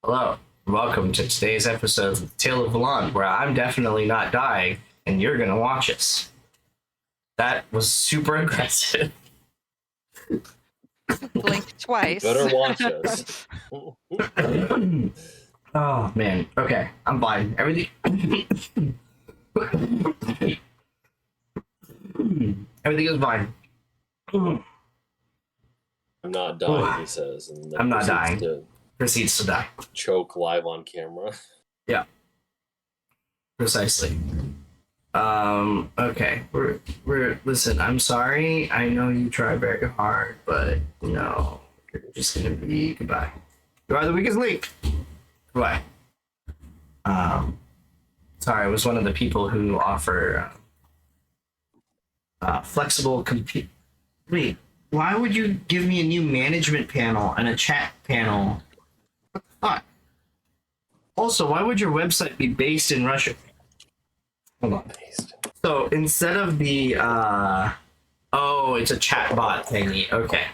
Hello, welcome to today's episode of Tale of Valon, where I'm definitely not dying, and you're gonna watch us. That was super aggressive. Blink twice. Better watch us. Oh man. Okay, I'm fine. Everything. Everything is fine. I'm not dying, he says. And then I'm not proceeds dying. To Proceeds to die. choke live on camera. Yeah. Precisely. Okay. We're listen, I'm sorry. I know you try very hard, but no. You're just gonna be goodbye. You are the weakest link. Goodbye. Sorry, I was one of the people who offer flexible compute. Wait, why would you give me a new management panel and a chat panel? What the fuck? Also, why would your website be based in Russia? Hold on. So instead of the oh, it's a chatbot thingy. Okay,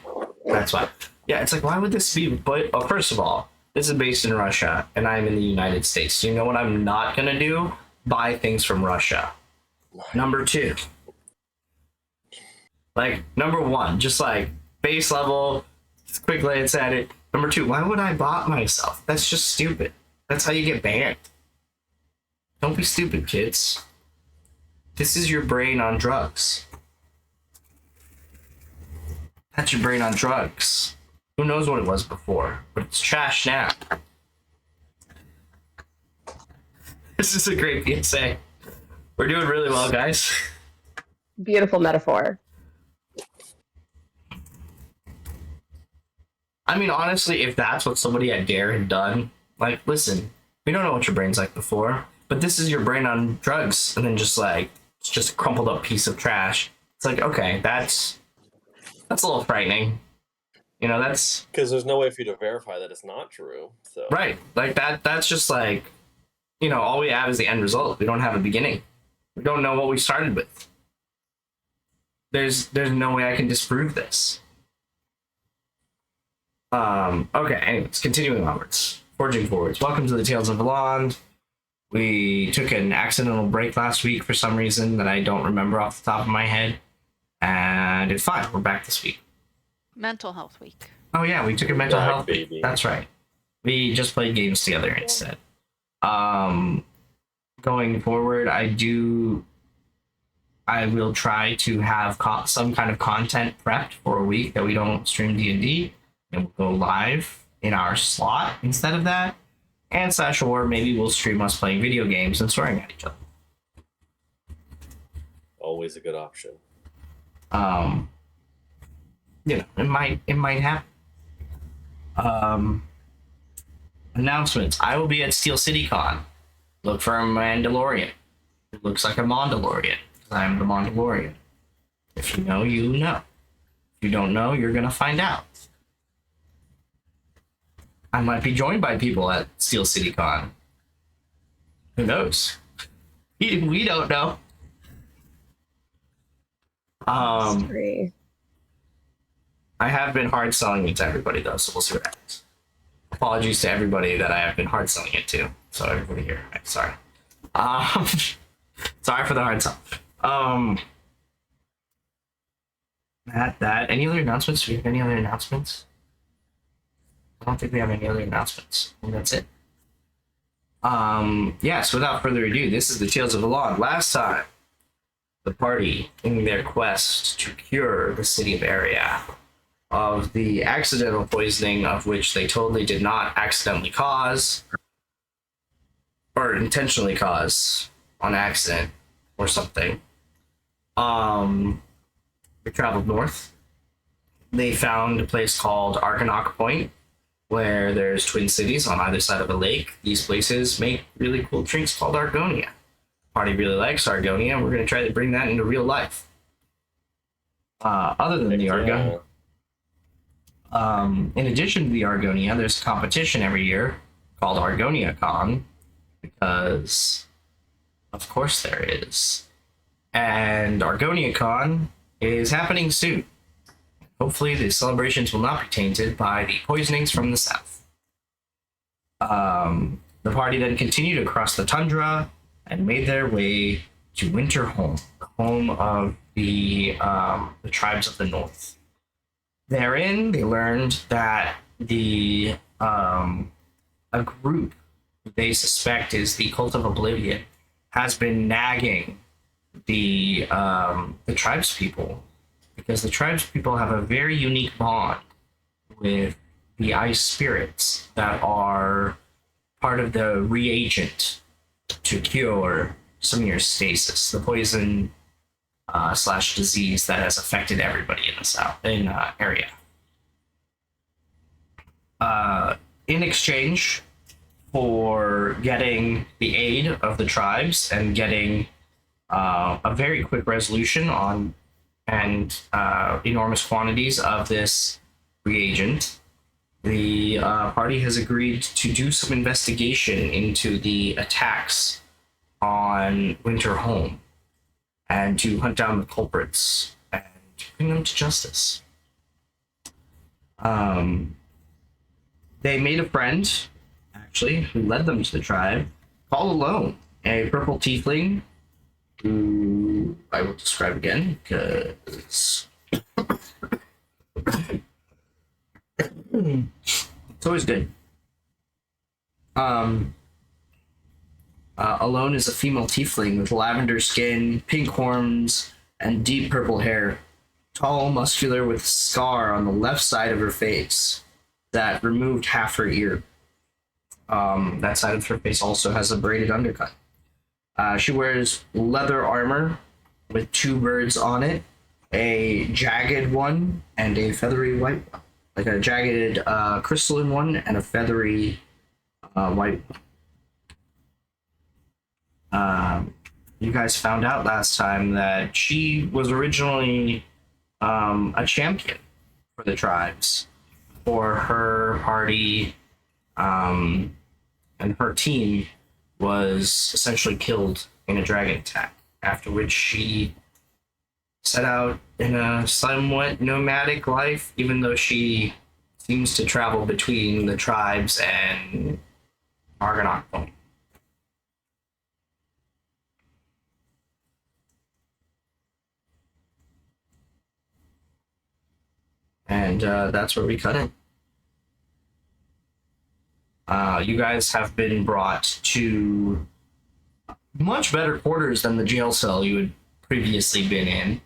that's why. Yeah, it's like, why would this be? But first of all, this is based in Russia, and I'm in the United States. So you know what I'm not gonna do? Buy things from Russia. Number two. Like, number one, just like base level, just quick glance at it. Number two, why would I bot myself? That's just stupid. That's how you get banned. Don't be stupid, kids. This is your brain on drugs. That's your brain on drugs. Who knows what it was before, but it's trash now. This is a great PSA. We're doing really well, guys. Beautiful metaphor. I mean, honestly, if that's what somebody at Dare had done, like, listen, we don't know what your brain's like before, but this is your brain on drugs, and then just like, it's just a crumpled up piece of trash. It's like, okay, that's a little frightening. You know, that's Because there's no way for you to verify that it's not true. So right. Like that's just like, you know, all we have is the end result. We don't have a beginning. We don't know what we started with. There's no way I can disprove this. Okay, anyways, continuing onwards. Forging forwards. Welcome to the Tales of Valon. We took an accidental break last week for some reason that I don't remember off the top of my head. And it's fine. We're back this week. Mental health week. Oh yeah, we took a mental Back, health week. baby. That's right. We just played games together instead. Going forward, I will try to have some kind of content prepped for a week that we don't stream D&D, and we'll go live in our slot instead of that. And / or maybe we'll stream us playing video games and swearing at each other. always a good option. You know, it might happen. Announcements. I will be at Steel City Con. Look for a Mandalorian. It looks like a Mandalorian. I'm the Mandalorian. If you know, you know. If you don't know, you're gonna find out. I might be joined by people at Steel City Con. Who knows? We don't know. Mystery. I have been hard selling it to everybody though, so we'll see what happens. Apologies to everybody that I have been hard selling it to. So everybody here, I'm sorry. Sorry for the hard sell. That. Any other announcements? Do we have any other announcements? I don't think we have any other announcements. I think that's it. Yes, without further ado, this is the Tales of Valon. Last time, the party, in their quest to cure the city of Area of the accidental poisoning of which they totally did not accidentally cause, or intentionally cause on accident or something. They traveled north. They found a place called Arcanok Point, where there's twin cities on either side of a lake. These places make really cool drinks called Argonia. Party really likes Argonia. We're going to try to bring that into real life. Other than the Argonia, in addition to the Argonia, there's a competition every year called Argonia Con, because of course there is. And Argonia Con is happening soon. Hopefully the celebrations will not be tainted by the poisonings from the south. The party then continued across the tundra and made their way to Winterhome, the home of the tribes of the north. Therein, they learned that a group they suspect is the Cult of Oblivion has been nagging the tribespeople, because the tribespeople have a very unique bond with the ice spirits that are part of the reagent to cure Samir's stasis, the poison slash disease that has affected everybody in the area. In exchange for getting the aid of the tribes and getting a very quick resolution on and enormous quantities of this reagent, the party has agreed to do some investigation into the attacks on Winterhome and to hunt down the culprits and bring them to justice. They made a friend, actually, who led them to the tribe, called Alone, a purple tiefling, who I will describe again, because it's always good. Alone is a female tiefling with lavender skin, pink horns, and deep purple hair. Tall, muscular, with a scar on the left side of her face that removed half her ear. That side of her face also has a braided undercut. She wears leather armor with 2 birds on it, a jagged one and a feathery white one. Like a jagged crystalline one and a feathery white one. You guys found out last time that she was originally a champion for the tribes, for her party, and her team was essentially killed in a dragon attack, after which she set out in a somewhat nomadic life, even though she seems to travel between the tribes and Argonaut. And that's where we cut it. You guys have been brought to much better quarters than the jail cell you had previously been in.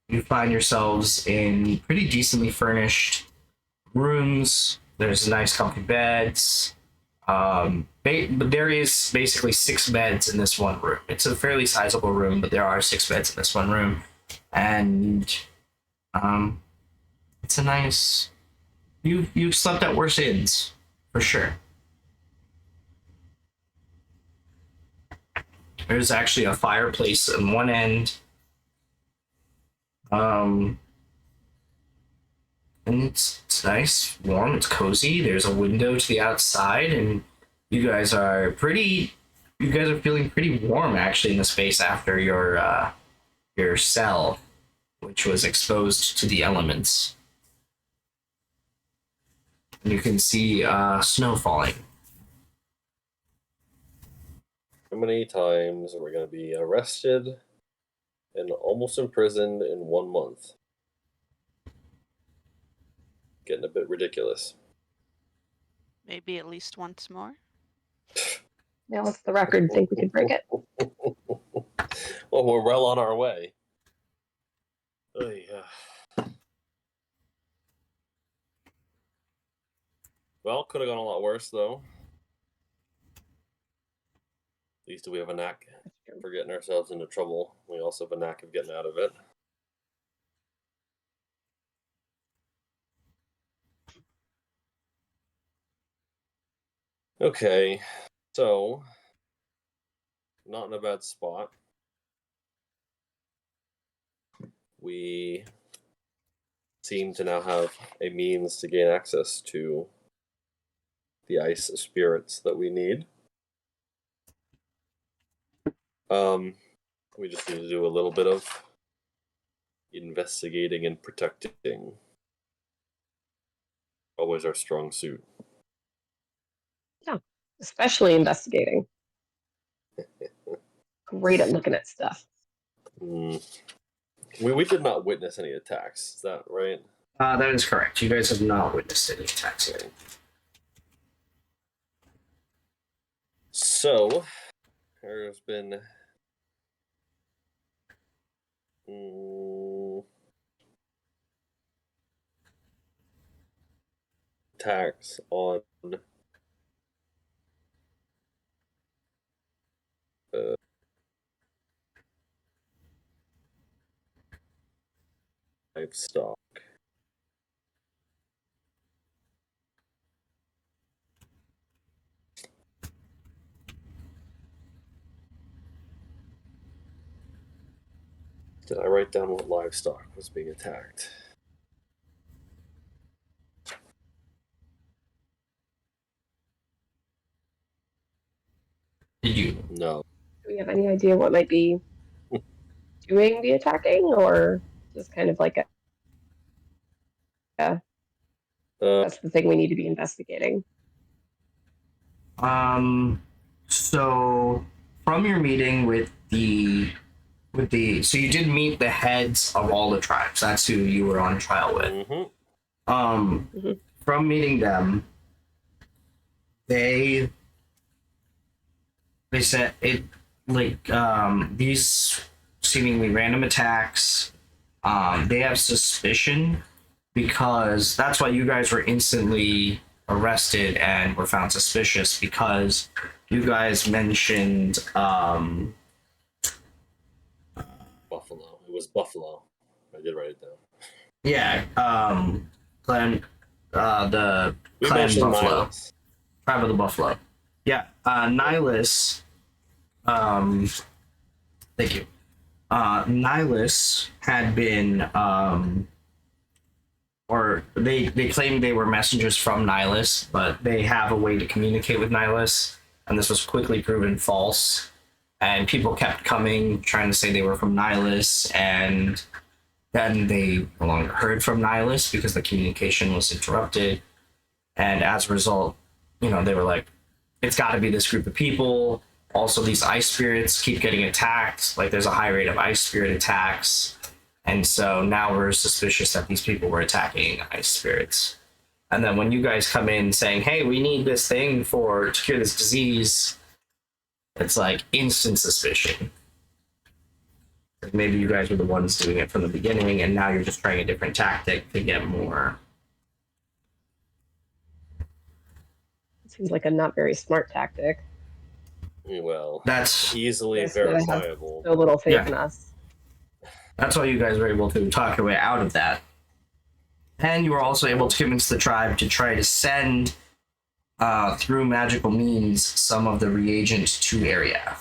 You find yourselves in pretty decently furnished rooms. There's nice comfy beds. But there is basically 6 beds in this one room. It's a fairly sizable room, but there are 6 beds in this one room. And it's a nice... You've slept at worse inns, for sure. There's actually a fireplace on one end. And it's nice, warm, it's cozy. There's a window to the outside, and you guys are feeling pretty warm actually in the space after your cell, which was exposed to the elements. And you can see snow falling. How many times are we going to be arrested and almost imprisoned in 1 month? Getting a bit ridiculous. Maybe at least once more. Now it's the record. Think we could break it? Well, we're well on our way. Well, could have gone a lot worse, though. At least we have a knack for getting ourselves into trouble. We also have a knack of getting out of it. Okay, so not in a bad spot. We seem to now have a means to gain access to the ice spirits that we need. We just need to do a little bit of investigating and protecting. always our strong suit. Especially investigating. Great at looking at stuff. We did not witness any attacks. Is that right? That is correct. You guys have not witnessed any attacks yet. So, there's been attacks on livestock. Did I write down what livestock was being attacked? Did you? No. Do we have any idea what might be doing the attacking, or just kind of like that's the thing we need to be investigating? So from your meeting with the so you did meet the heads of all the tribes. That's who you were on trial with. From meeting them, they said it like these seemingly random attacks. They have suspicion because that's why you guys were instantly arrested and were found suspicious, because you guys mentioned Buffalo. It was Buffalo. I did write it down. yeah, clan the We clan mentioned Buffalo. Nihilus. Tribe of the Buffalo. Yeah, Nihilus. Thank you. Nihilus had been, or they claimed they were messengers from Nihilus, but they have a way to communicate with Nihilus, and this was quickly proven false. And people kept coming, trying to say they were from Nihilus, and then they no longer heard from Nihilus because the communication was interrupted. And as a result, they were like, it's got to be this group of people. Also, these ice spirits keep getting attacked. Like, there's a high rate of ice spirit attacks. And so now we're suspicious that these people were attacking ice spirits. And then when you guys come in saying, hey, we need this thing to cure this disease, it's like instant suspicion. Like maybe you guys were the ones doing it from the beginning, and now you're just trying a different tactic to get more. Seems like a not very smart tactic. Well, That's easily Yes, but I have verifiable. So little faith Yeah. in us. That's why you guys were able to talk your way out of that. And you were also able to convince the tribe to try to send, through magical means, some of the reagent to area.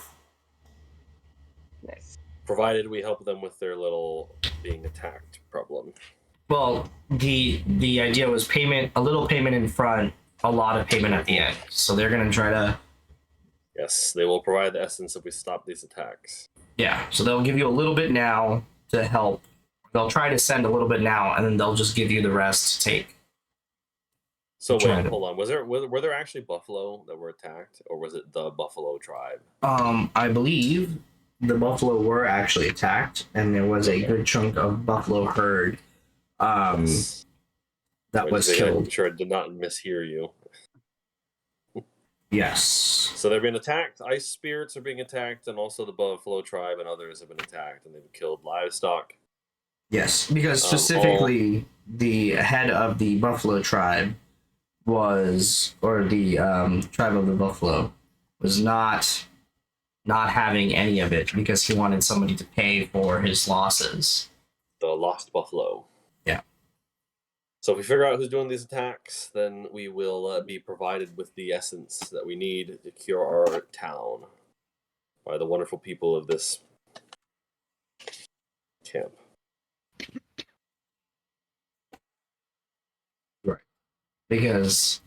Nice. Provided we help them with their little being attacked problem. Well, the idea was payment, a little payment in front, a lot of payment at the end. So they're going to try to... Yes, they will provide the essence if we stop these attacks. Yeah, so they'll give you a little bit now to help. They'll try to send a little bit now, and then they'll just give you the rest to take. So Try wait, to- hold on. Were there actually buffalo that were attacked, or was it the buffalo tribe? I believe the buffalo were actually attacked, and there was a good chunk of buffalo herd that was I'm killed. sure I did not mishear you. Yes. So they're being attacked. Ice spirits are being attacked, and also the buffalo tribe and others have been attacked, and they've killed livestock. Yes, because specifically the head of the buffalo tribe was, or the tribe of the buffalo was not having any of it because he wanted somebody to pay for his losses. The lost buffalo. Yeah. So if we figure out who's doing these attacks, then we will be provided with the essence that we need to cure our town by the wonderful people of this camp. Right. Because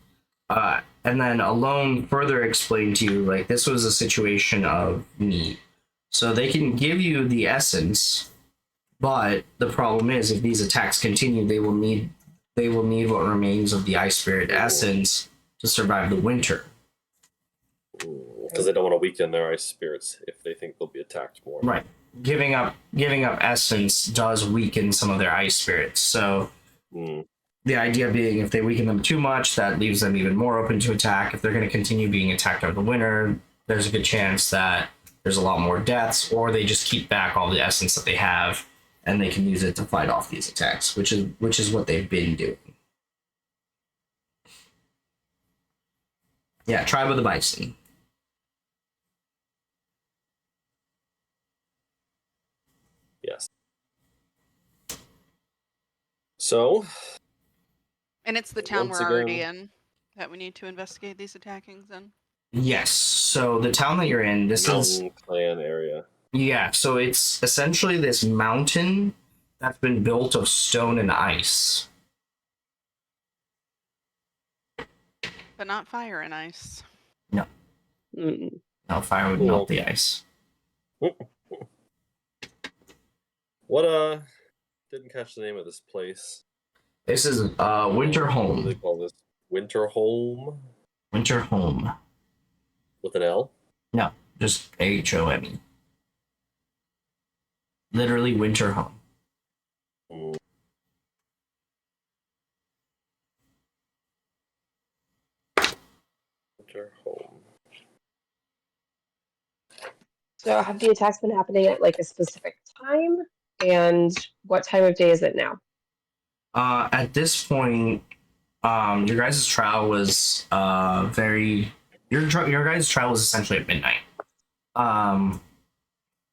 and then Alone further explained to you, like, this was a situation of need. So they can give you the essence, but the problem is if these attacks continue, they will need they will need what remains of the ice spirit Ooh. essence to survive the winter. Because they don't want to weaken their ice spirits if they think they'll be attacked more. Right. Giving up essence does weaken some of their ice spirits. So the idea being, if they weaken them too much, that leaves them even more open to attack. If they're going to continue being attacked over the winter, there's a good chance that there's a lot more deaths, or they just keep back all the essence that they have, and they can use it to fight off these attacks, which is what they've been doing. Yeah, Tribe of the Bison. Yes. So. And it's the town Once we're already again- in that we need to investigate these attackings in. Yes. So the town that you're in, this is Mountain clan area. yeah. So it's essentially this mountain that's been built of stone and ice. But not fire and ice. Mm. No, fire would Cool. melt the ice. What didn't catch the name of this place. This is Winter What do they Home. call this? Winter Home Winter Home. with an L? No, just HOME. Literally Winter Home. Mm. Winter Home. So have the attacks been happening at like a specific time? And what time of day is it now? At this point, your guys' trial was your guys' trial was essentially at midnight.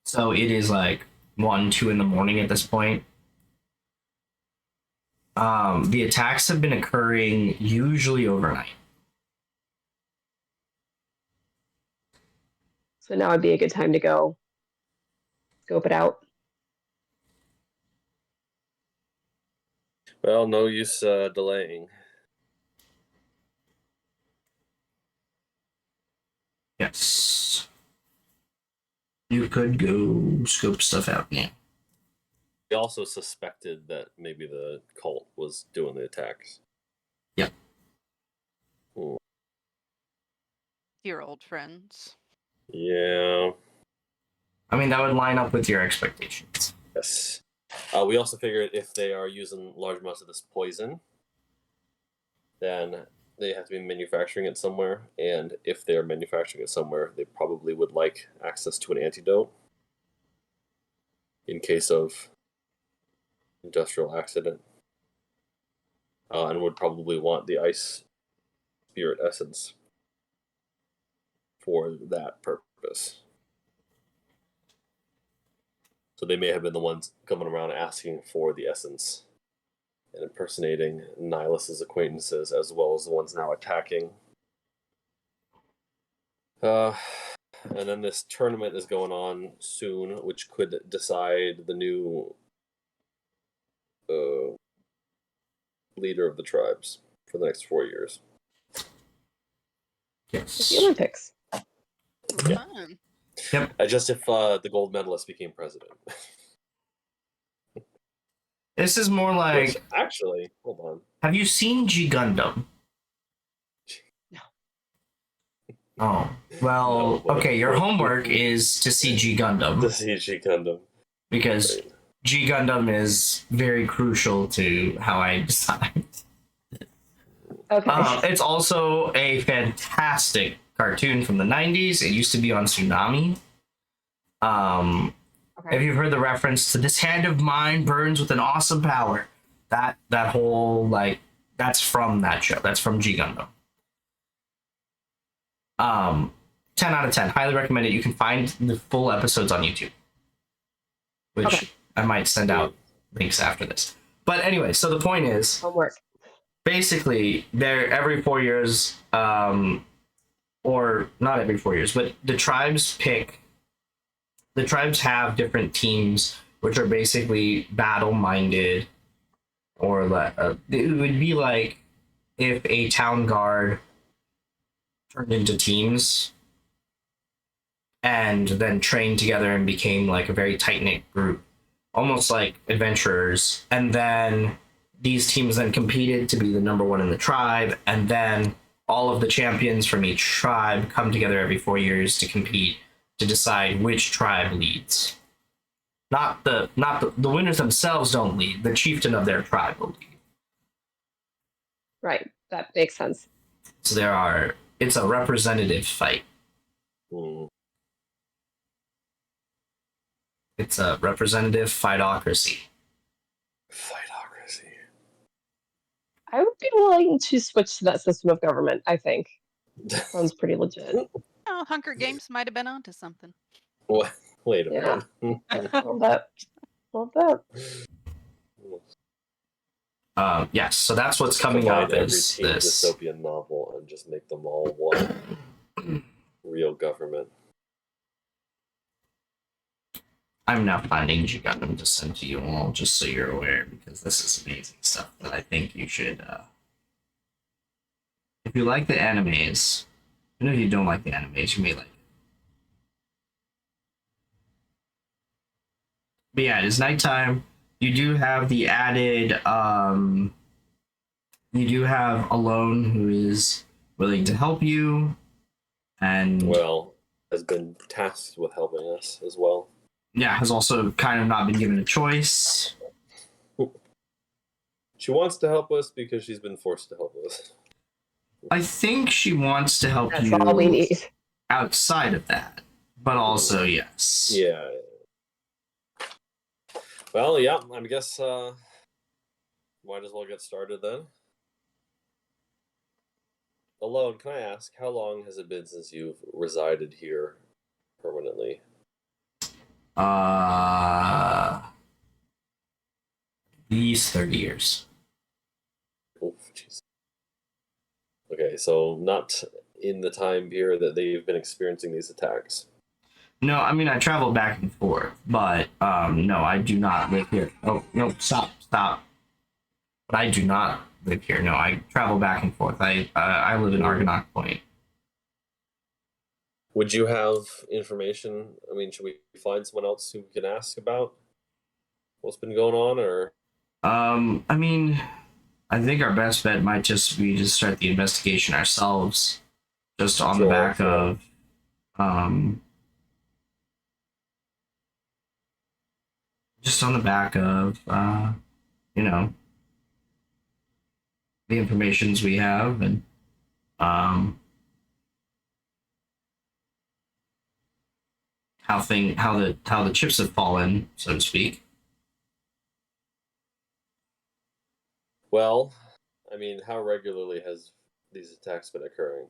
So it is like 1, 2 in the morning at this point. The attacks have been occurring usually overnight. So now would be a good time to go scope it out. Well, no use delaying. Yes. You could go scope stuff out, yeah. We also suspected that maybe the cult was doing the attacks. Yeah. Dear old friends. Yeah. I mean, that would line up with your expectations. Yes. We also figured if they are using large amounts of this poison, then they have to be manufacturing it somewhere. And if they are manufacturing it somewhere, they probably would like access to an antidote in case of industrial accident. And would probably want the ice spirit essence for that purpose. So they may have been the ones coming around asking for the essence and impersonating Nihilus's acquaintances, as well as the ones now attacking. And then this tournament is going on soon, which could decide the new leader of the tribes for the next 4 years. Yes. The Olympics. Yeah. Fun. Just if the gold medalist became president. This is more Which, like, actually, hold on. have you seen G Gundam? No. Oh, well, No, but- okay, your homework is to see G The Gundam, CG Gundam. because Right. G Gundam is very crucial to how I decide. Okay. It's also a fantastic cartoon from the 90s. It used to be on Tsunami. If Okay. you've heard the reference to "this hand of mine burns with an awesome power," that whole, like, that's from that show. That's from G Gundam. 10 out of 10. Highly recommend it. You can find the full episodes on YouTube, which Okay. I might send out links after this. But anyway, so the point is, Homework. basically, they're every 4 years, or not every 4 years, but the tribes have different teams which are basically battle-minded, or it would be like if a town guard turned into teams and then trained together and became like a very tight-knit group, almost like adventurers, and then these teams then competed to be the number one in the tribe, and then all of the champions from each tribe come together every 4 years to compete to decide which tribe leads. Not the winners themselves don't lead. The chieftain of their tribe will lead. Right. That makes sense. So it's a representative fight. Mm. It's a representative fightocracy. Fightocracy. I would be willing to switch to that system of government, I think. Sounds pretty legit. Oh, Hunger Games might have been onto something. What? Wait a Yeah. minute. Love that. Love that. Yes, so that's what's coming Combine up every is teen this. dystopian novel and just make them all one real government. I'm now finding Gundam to send to you all, just so you're aware, because this is amazing stuff that I think you should. If you like the animes, even if you don't like the animes, you may like it. But yeah, it is nighttime. You do have the added. You do have Alone, who is willing to help you, and Well, has been tasked with helping us as well. yeah, has also kind of not been given a choice. She wants to help us because she's been forced to help us. I think she wants to help That's you all we need. outside of that, but also yes. Yeah. Well, yeah, I guess might as well get started then. Alone, can I ask, how long has it been since you've resided here permanently? These 30 years. Oh, jeez. Okay, so not in the time period that they've been experiencing these attacks. No, I mean I travel back and forth, but no, I do not live here. Oh no, stop. But I do not live here. No, I travel back and forth. I live in Argonaut Point. Would you have information? I mean, should we find someone else who we can ask about what's been going on, or? I mean, I think our best bet might just be to start the investigation ourselves, just on the Sure, back sure. of just on the back of you know, the informations we have, and how the chips have fallen, so to speak. Well, I mean, how regularly has these attacks been occurring?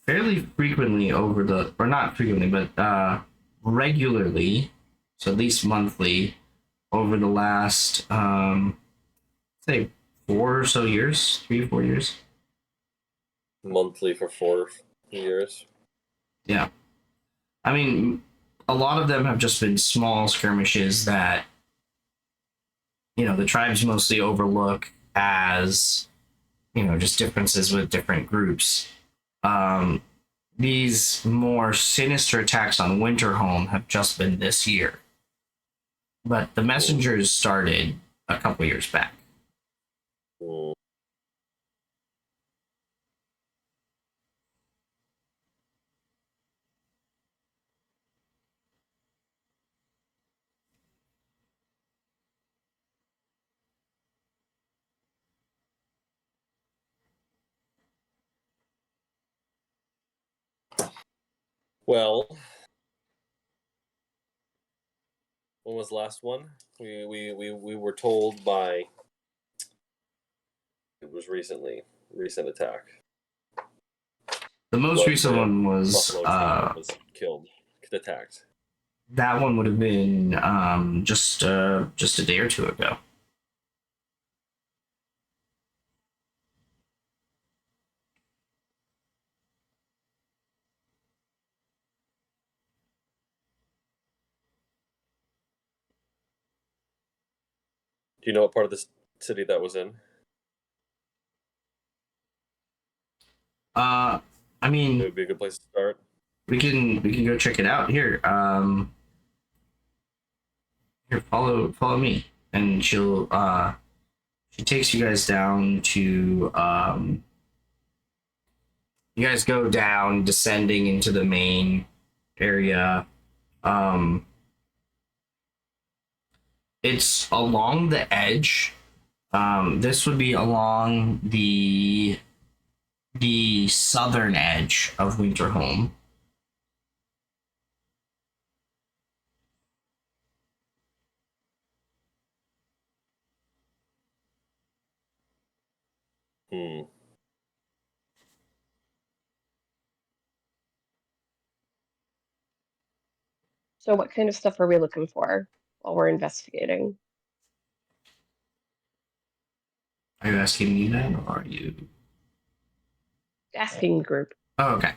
Fairly frequently or not frequently, but regularly, so at least monthly, over the last say 4 or so years, 3 or 4 years. Monthly for 4 years? Yeah, I mean, a lot of them have just been small skirmishes that the tribes mostly overlook as just differences with different groups. These more sinister attacks on Winterhome have just been this year, but the messengers started a couple years back. Mm. Well, when was the last one? We were told by, it was recent attack. The most recent one was Buffalo Train was killed, attacked. that one would have been just a day or two ago. Do you know what part of the city that was in? I It mean, would be a good place to start. we can go check it out here. Here, follow me, and she takes you guys down to you guys go down, descending into the main area. It's along the edge. This would be along the southern edge of Winterholm. Hmm. So what kind of stuff are we looking for while we're investigating? Are you asking me that, or are you? Asking the group. Oh, okay.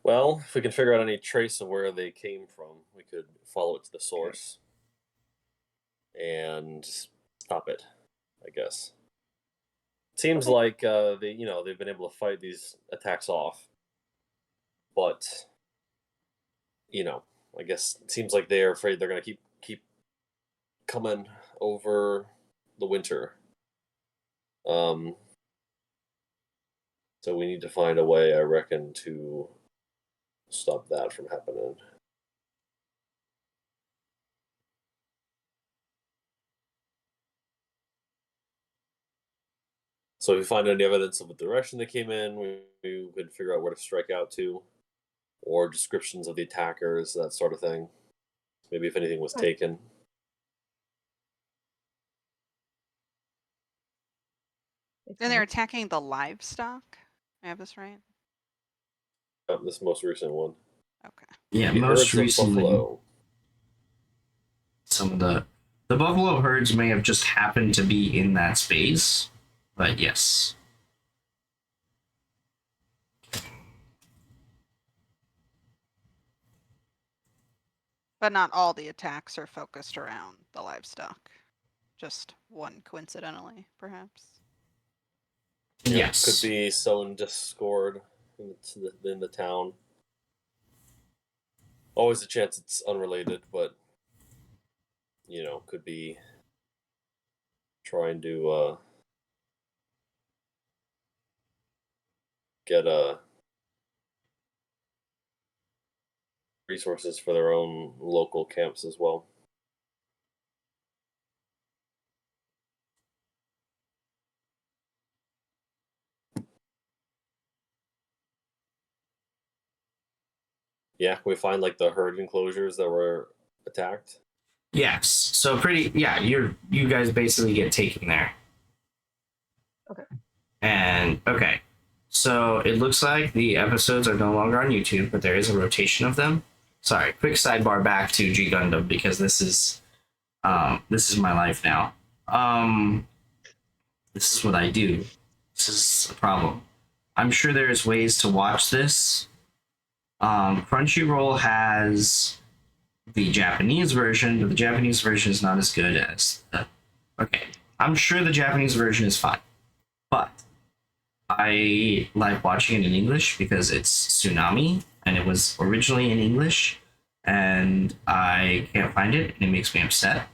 Well, if we can figure out any trace of where they came from, we could follow it to the source and stop it, I guess. Seems Okay. like they've been able to fight these attacks off, but I guess it seems like they're afraid they're gonna keep coming over the winter. So we need to find a way, I reckon, to stop that from happening. So if we find any evidence of the direction they came in, we could figure out where to strike out to, or descriptions of the attackers, that sort of thing. Maybe if anything was taken. And they're attacking the livestock. I have this right? This most recent one. Okay. Yeah, The most herds of recently, buffalo. some of the buffalo herds may have just happened to be in that space, but yes. But not all the attacks are focused around the livestock. Just one coincidentally, perhaps. Yes. Could be sowing discord in the town. Always a chance it's unrelated, but could be trying to get resources for their own local camps as well. Yeah, can we find like the herd enclosures that were attacked? Yes. So you guys basically get taken there. Okay. And okay. So it looks like the episodes are no longer on YouTube, but there is a rotation of them. Sorry, quick sidebar back to G Gundam because this is my life now. This is what I do. This is a problem. I'm sure there's ways to watch this. Crunchyroll has the Japanese version, but the Japanese version is not as good as the. Okay, I'm sure the Japanese version is fine, but I like watching it in English because it's Tsunami and it was originally in English, and I can't find it, and it makes me upset.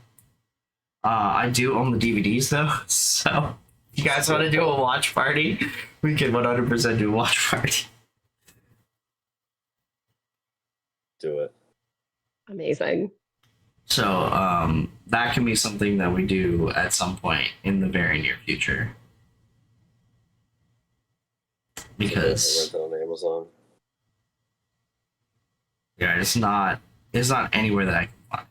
I do own the DVDs though, so if you guys want to do a watch party, we can 100% do a watch party. Do it. Amazing. So that can be something that we do at some point in the very near future. Because rent it on Amazon. yeah, it's not anywhere that I can find.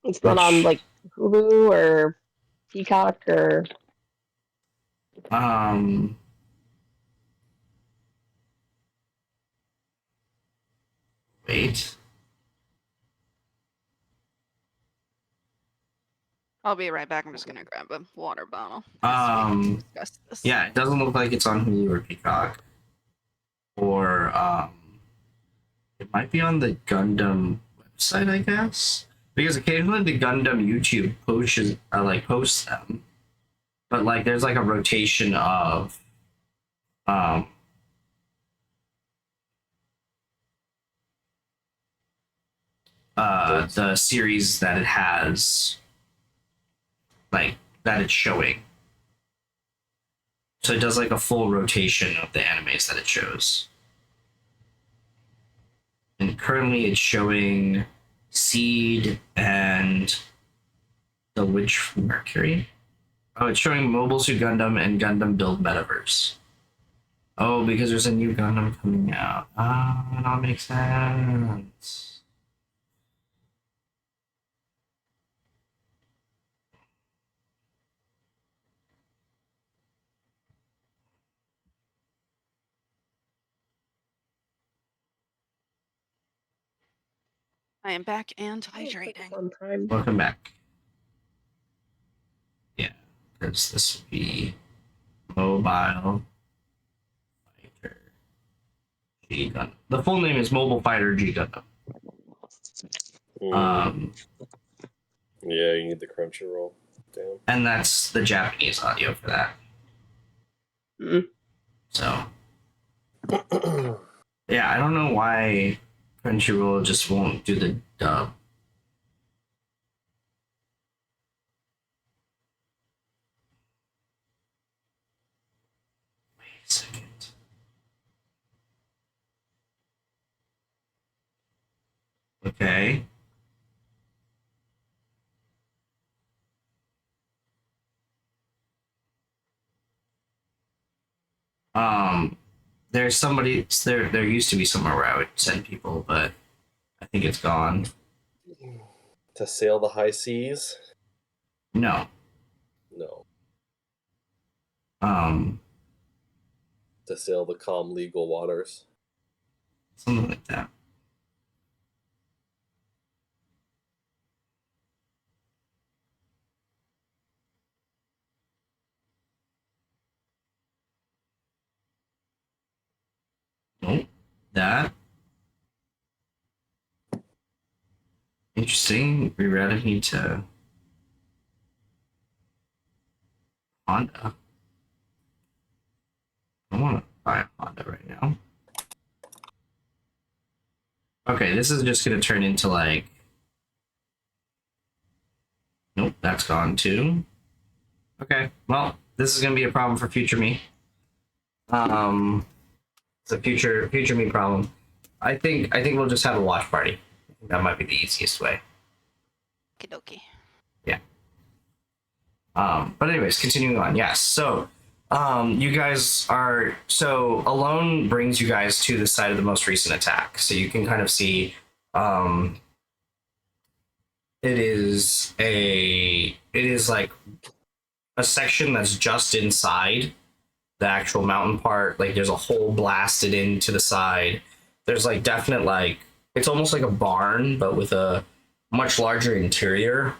It's not on Which- like Hulu or Peacock or Wait. I'll be right back. I'm just gonna grab a water bottle. Discuss this. Yeah, it doesn't look like it's on Hulu or Peacock. Or it might be on the Gundam website, I guess. Because occasionally the Gundam YouTube posts them. But like there's like a rotation of the series that it has, like that it's showing. So it does like a full rotation of the animes that it shows. And currently it's showing Seed and the Witch from Mercury. Oh, it's showing Mobile Suit Gundam and Gundam Build Metaverse. Oh, because there's a new Gundam coming out. Ah, that all makes sense. I am back and Oh, it's like hydrating. on Prime. Welcome back. Yeah, because this would be Mobile Fighter G Gundam. The full name is Mobile Fighter G Gundam. Yeah, you need the Crunchyroll. Damn. And that's the Japanese audio for that. Mm. So, yeah, I don't know why Crunchyroll just won't do the dub. Wait a second. Okay. There's somebody there used to be somewhere where I would send people, but I think it's gone. To sail the high seas? No. No. Um To sail the calm legal waters? Something like that. Nope. That. Interesting. Rerouting to Honda. I want to buy a Honda right now. Okay, this is just going to turn into like... Nope, that's gone too. Okay, well, this is going to be a problem for future me. It's a future me problem. I think we'll just have a watch party. That might be the easiest way. Okie Yeah. But anyways, continuing on. Yes. So, you guys are Alone brings you guys to the site of the most recent attack, so you can kind of see. It is like a section that's just inside the actual mountain part. Like there's a hole blasted into the side. There's like definite like it's almost like a barn, but with a much larger interior.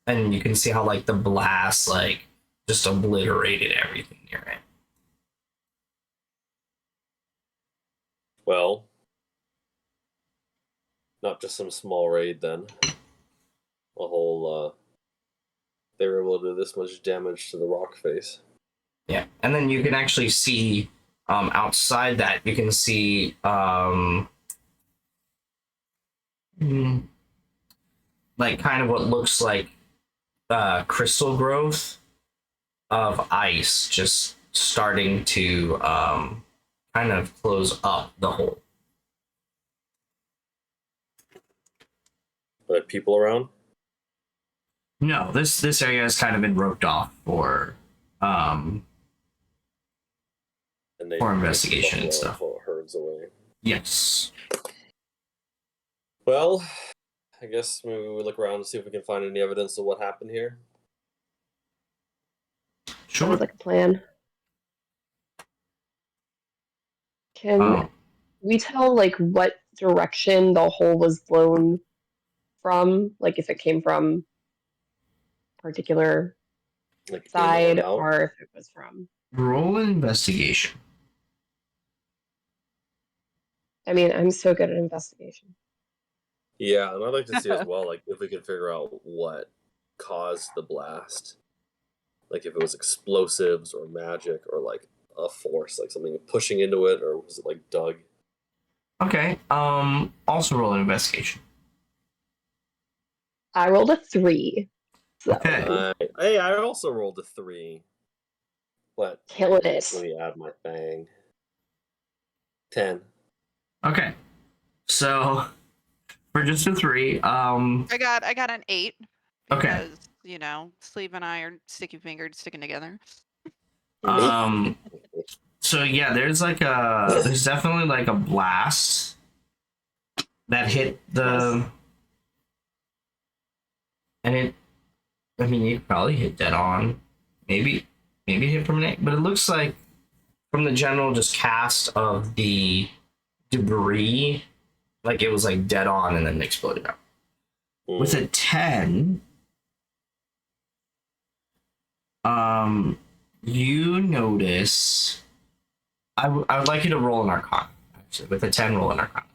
And you can see how like the blast like just obliterated everything near it. Well, not just some small raid then. A whole, they were able to do this much damage to the rock face. Yeah, and then you can actually see outside that you can see like kind of what looks like crystal growth of ice just starting to kind of close up the hole. Are there people around? No, this area has kind of been roped off for And they for investigation and stuff. Herds away. Yes. Well, I guess maybe we look around and see if we can find any evidence of what happened here. Sure. Sounds like a plan. Can we tell like what direction the hole was blown from? Like if it came from a particular Like side in or out? or if it was from. Roll an investigation. I mean, I'm so good at investigation. Yeah, and I'd like to see as well, like if we can figure out what caused the blast. Like if it was explosives or magic or like a force, like something pushing into it, or was it like dug? Okay. Also roll an investigation. I rolled a 3. So Okay. Hey, I also rolled a 3. But killing let it. me add my thing. 10. Okay. So for just a 3, I got an 8 okay. because Sleeve and I are sticky fingered sticking together. So yeah, there's definitely like a blast that hit the, and I mean, you probably hit dead on, maybe hit from an 8, but it looks like from the general just cast of the debris, like it was like dead on and then exploded out. With a 10, you notice. I would like you to roll an Arcana. Actually, with a 10, roll an Arcana.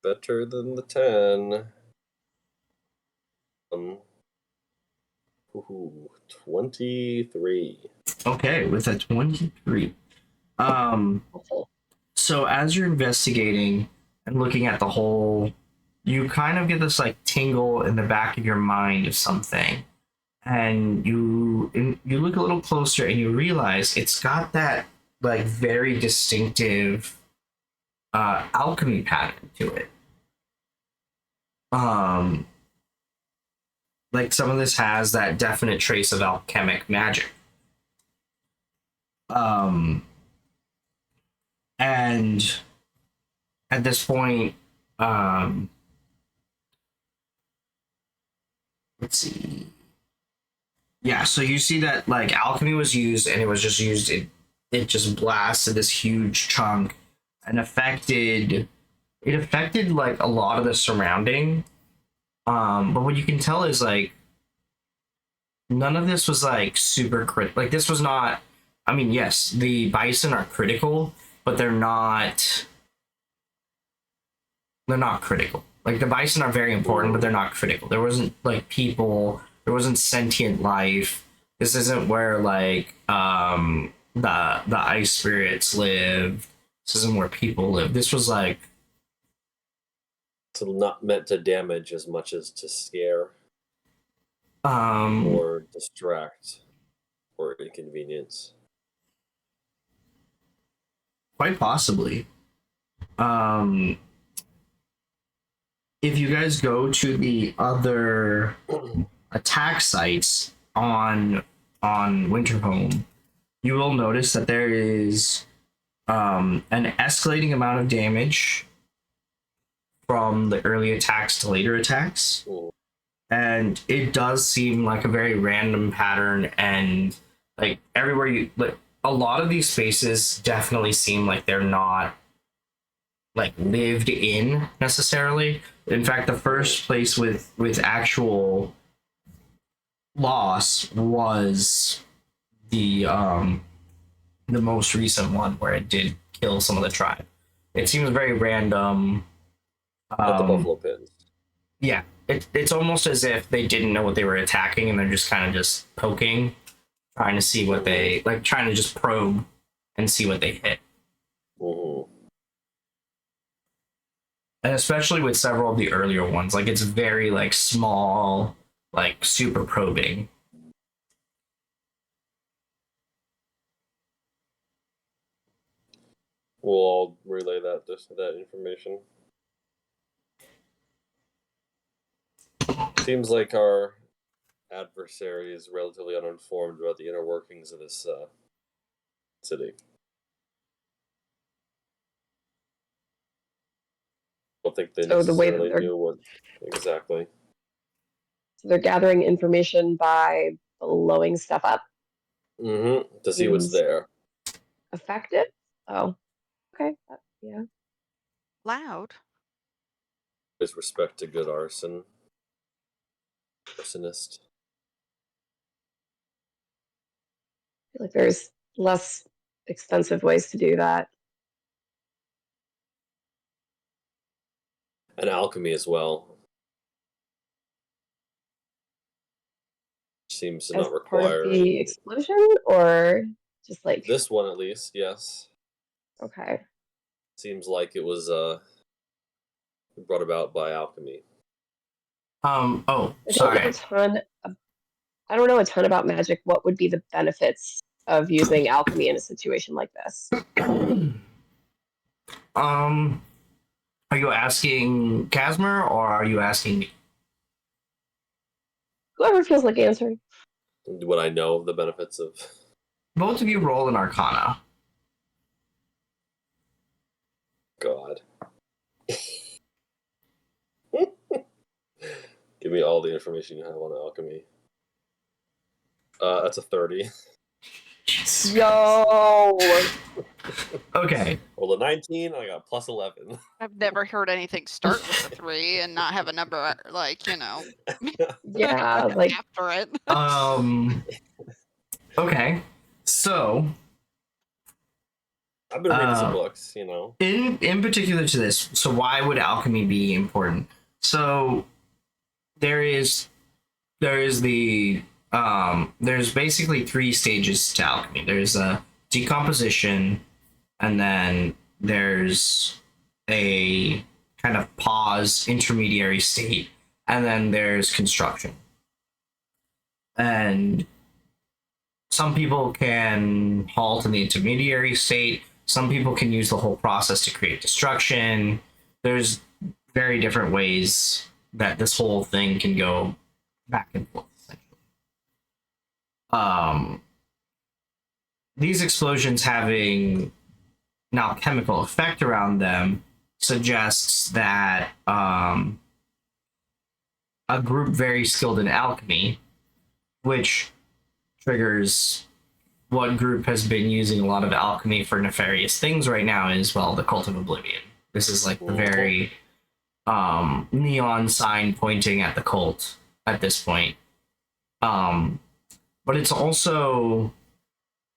Better than the 10. 23. Okay, with a 23. So as you're investigating and looking at the hole, you kind of get this like tingle in the back of your mind of something, and you look a little closer and you realize it's got that like very distinctive alchemy pattern to it. Like some of this has that definite trace of alchemic magic. And at this point, let's see. Yeah, so you see that like alchemy was used and it was just used, it just blasted this huge chunk and affected like a lot of the surrounding. But what you can tell is like none of this was like super like this was not, I mean, yes, the bison are critical, but they're not critical. Like the bison are very important, but they're not critical. There wasn't like people, there wasn't sentient life. This isn't where like the ice spirits live. This isn't where people live. This was like, So not meant to damage as much as to scare or or distract or inconvenience. quite possibly. If you guys go to the other attack sites on Winterhome, you will notice that there is an escalating amount of damage from the early attacks to later attacks. And it does seem like a very random pattern, and like everywhere you like a lot of these spaces definitely seem like they're not like lived in necessarily. In fact, the first place with actual loss was the most recent one where it did kill some of the tribe. It seems very random. At the Buffalo Pins. Yeah, it's almost as if they didn't know what they were attacking and they're just kind of just poking, trying to see what they like, trying to just probe and see what they hit. And especially with several of the earlier ones, like it's very like small, like super probing. We'll relay that information. Seems like our adversary is relatively uninformed about the inner workings of this city. I don't think they So the way that necessarily knew what exactly. So they're gathering information by blowing stuff up. To see what's there. Effective? Oh, okay. Yeah. Loud. There's respect to good arsonist. I feel like there's less expensive ways to do that. And alchemy as well. Seems to As not require part of the explosion, or just like this one at least, yes. Okay. Seems like it was brought about by alchemy. Oh, I don't know a sorry. ton. I don't know a ton about magic. What would be the benefits of using alchemy in a situation like this? um, are you asking Casmer or are you asking me? Whoever feels like answering. Would I know of the benefits of? Both of you roll an Arcana. God. Give me all the information you have on alchemy. That's a 30. Jesus. Yo. Okay. Well, a 19, I got plus 11. I've never heard anything start with a 3 and not have a number like, Yeah, like after it. Okay. So, I've been reading some books, in particular to this, so why would alchemy be important? So there's basically 3 stages to alchemy. There's a decomposition, and then there's a kind of pause intermediary state, and then there's construction. And some people can halt in the intermediary state. Some people can use the whole process to create destruction. There's very different ways that this whole thing can go back and forth, essentially. These explosions having an alchemical effect around them suggests that a group very skilled in alchemy, which triggers what group has been using a lot of alchemy for nefarious things right now is, well, the Cult of Oblivion. This is like the very neon sign pointing at the cult at this point. But it's also,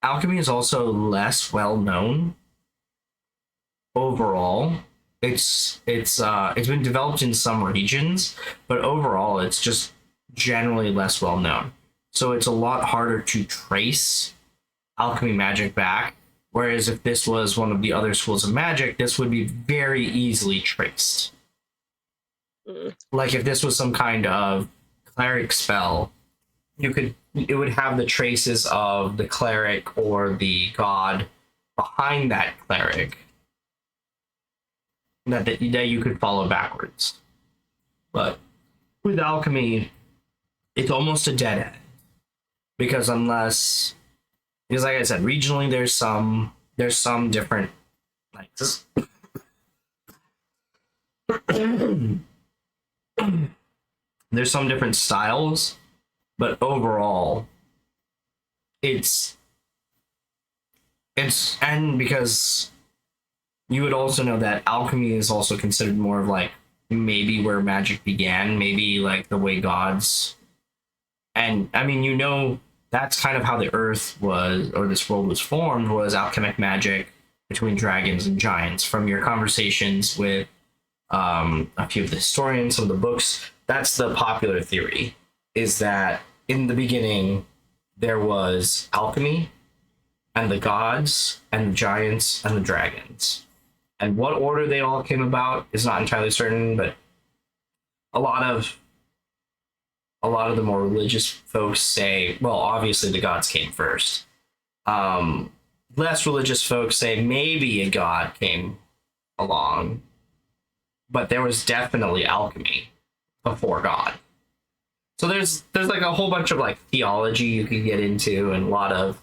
alchemy is also less well known overall. It's been developed in some regions, but overall it's just generally less well known. So it's a lot harder to trace alchemy magic back. Whereas if this was one of the other schools of magic, this would be very easily traced. Like if this was some kind of cleric spell, it would have the traces of the cleric or the god behind that cleric that you could follow backwards. But with alchemy, it's almost a dead end. Because like I said, regionally there's some different, like this. There's some different styles, but overall it's and because you would also know that alchemy is also considered more of like maybe where magic began, maybe like the way gods. And I mean, that's kind of how the earth was, or this world was formed, was alchemic magic between dragons and giants. From your conversations with a few of the historians, some of the books, that's the popular theory, is that in the beginning there was alchemy and the gods and the giants and the dragons. And what order they all came about is not entirely certain, but a lot of the more religious folks say, well, obviously the gods came first. Less religious folks say maybe a god came along, but there was definitely alchemy before God. So there's like a whole bunch of like theology you could get into and a lot of,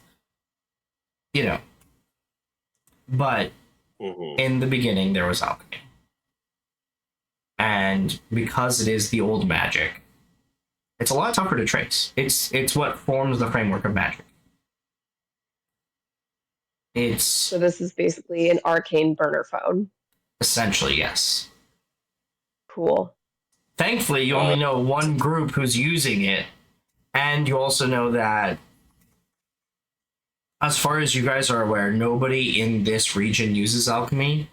but in the beginning there was alchemy. And because it is the old magic, it's a lot tougher to trace. It's what forms the framework of magic. So this is basically an arcane burner phone. Essentially, yes. Cool. Thankfully, you only know one group who's using it, and you also know that, as far as you guys are aware, nobody in this region uses alchemy.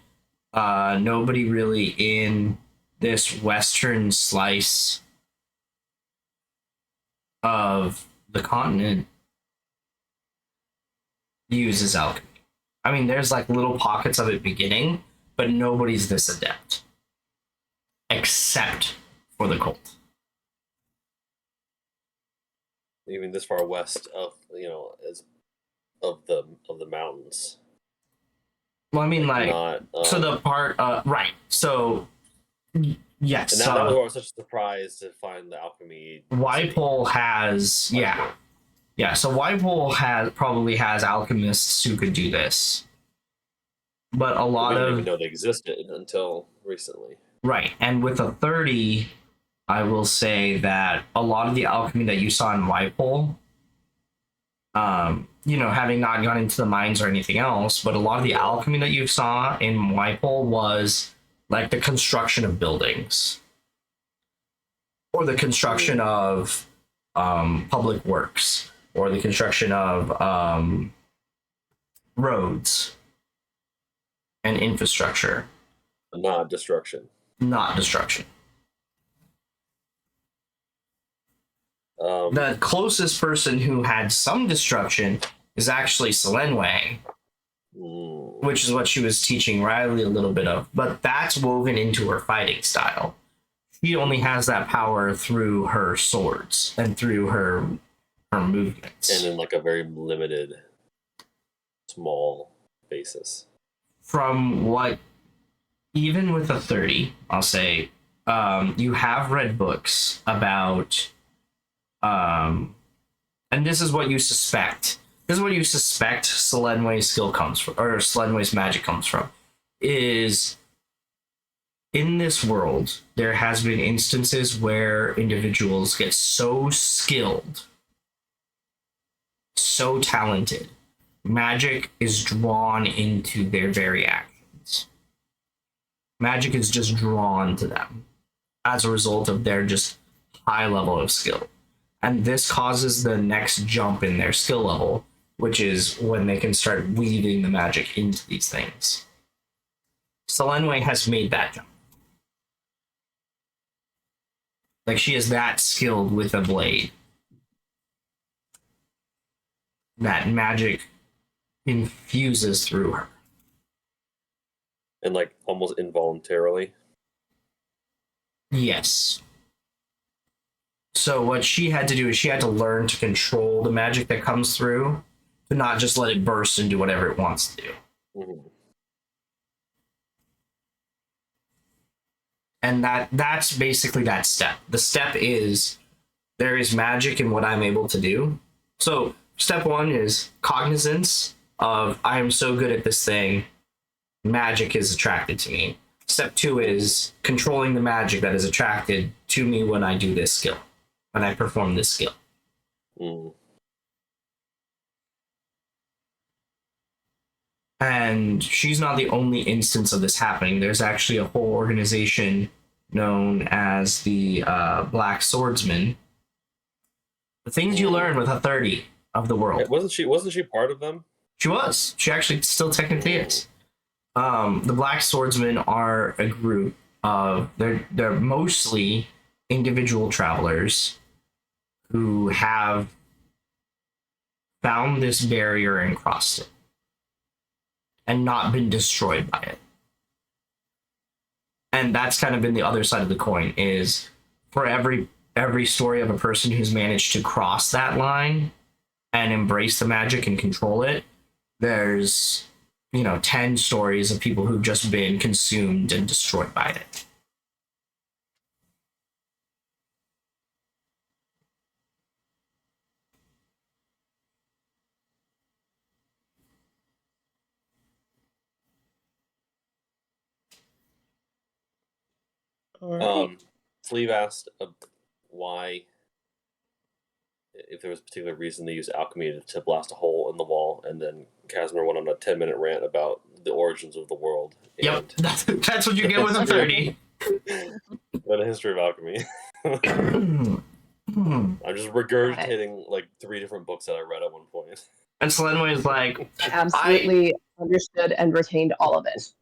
Nobody really in this western slice of the continent uses alchemy. I mean, there's like little pockets of it beginning, but nobody's this adept. except for the cult. Even this far west of as of the mountains. Well, I mean, like not so the part, right? So yes, and that was why I was such a surprise to find the alchemy. Whitehall has yeah. So Whitehall probably has alchemists who could do this, but a lot we didn't of even know they existed until recently. right, and with a 30, I will say that a lot of the alchemy that you saw in Whitehall, having not gone into the mines or anything else, but a lot of the alchemy that you saw in Whitehall was like the construction of buildings or the construction of public works or the construction of roads and infrastructure. Not destruction. Not destruction. Um, The closest person who had some destruction is actually Selenway, which is what she was teaching Riley a little bit of, but that's woven into her fighting style. She only has that power through her swords and through her movements. And in like a very limited, small basis. From what, even with a 30, I'll say, you have read books about, and this is what you suspect. This is what you suspect Selenway's skill comes from, or Selenway's magic comes from, is in this world, there has been instances where individuals get so skilled, so talented, magic is drawn into their very actions. Magic is just drawn to them as a result of their just high level of skill. And this causes the next jump in their skill level, which is when they can start weaving the magic into these things. Selenway has made that jump. Like, she is that skilled with a blade that magic infuses through her. And like almost involuntarily. Yes. So what she had to do is she had to learn to control the magic that comes through, to not just let it burst and do whatever it wants to do. Mm-hmm. And that's basically that step. The step is there is magic in what I'm able to do. So step one is cognizance of I am so good at this thing, magic is attracted to me. Step two is controlling the magic that is attracted to me when I do this skill, when I perform this skill. Mm. And she's not the only instance of this happening. There's actually a whole organization known as the Black Swordsman. The things you learn with a 30 of the world. Wasn't she part of them? She was. She actually still technically is. The Black Swordsmen are a group of they're mostly individual travelers who have found this barrier and crossed it and not been destroyed by it. And that's kind of been the other side of the coin, is for every story of a person who's managed to cross that line and embrace the magic and control it, there's 10 stories of people who've just been consumed and destroyed by it. Sleeve asked why, if there was a particular reason they use alchemy to blast a hole in the wall, and then Casimir went on a 10-minute rant about the origins of the world. Yep, that's what you get with a 30. What a history of alchemy. I'm just regurgitating like 3 different books that I read at one point. And Selenway is like, I absolutely understood and retained all of it.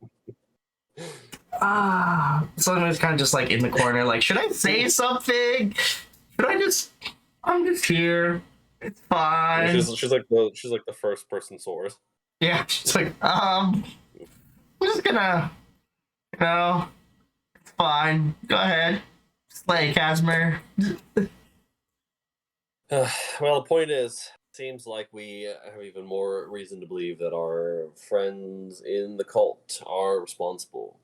Selenway's kind of just like in the corner, like, should I say something? I'm just here. It's fine. She's like the first person sword. Yeah, she's like, I'm just gonna, fine. Go ahead. Slay, Casimir. Well, the point is, seems like we have even more reason to believe that our friends in the cult are responsible.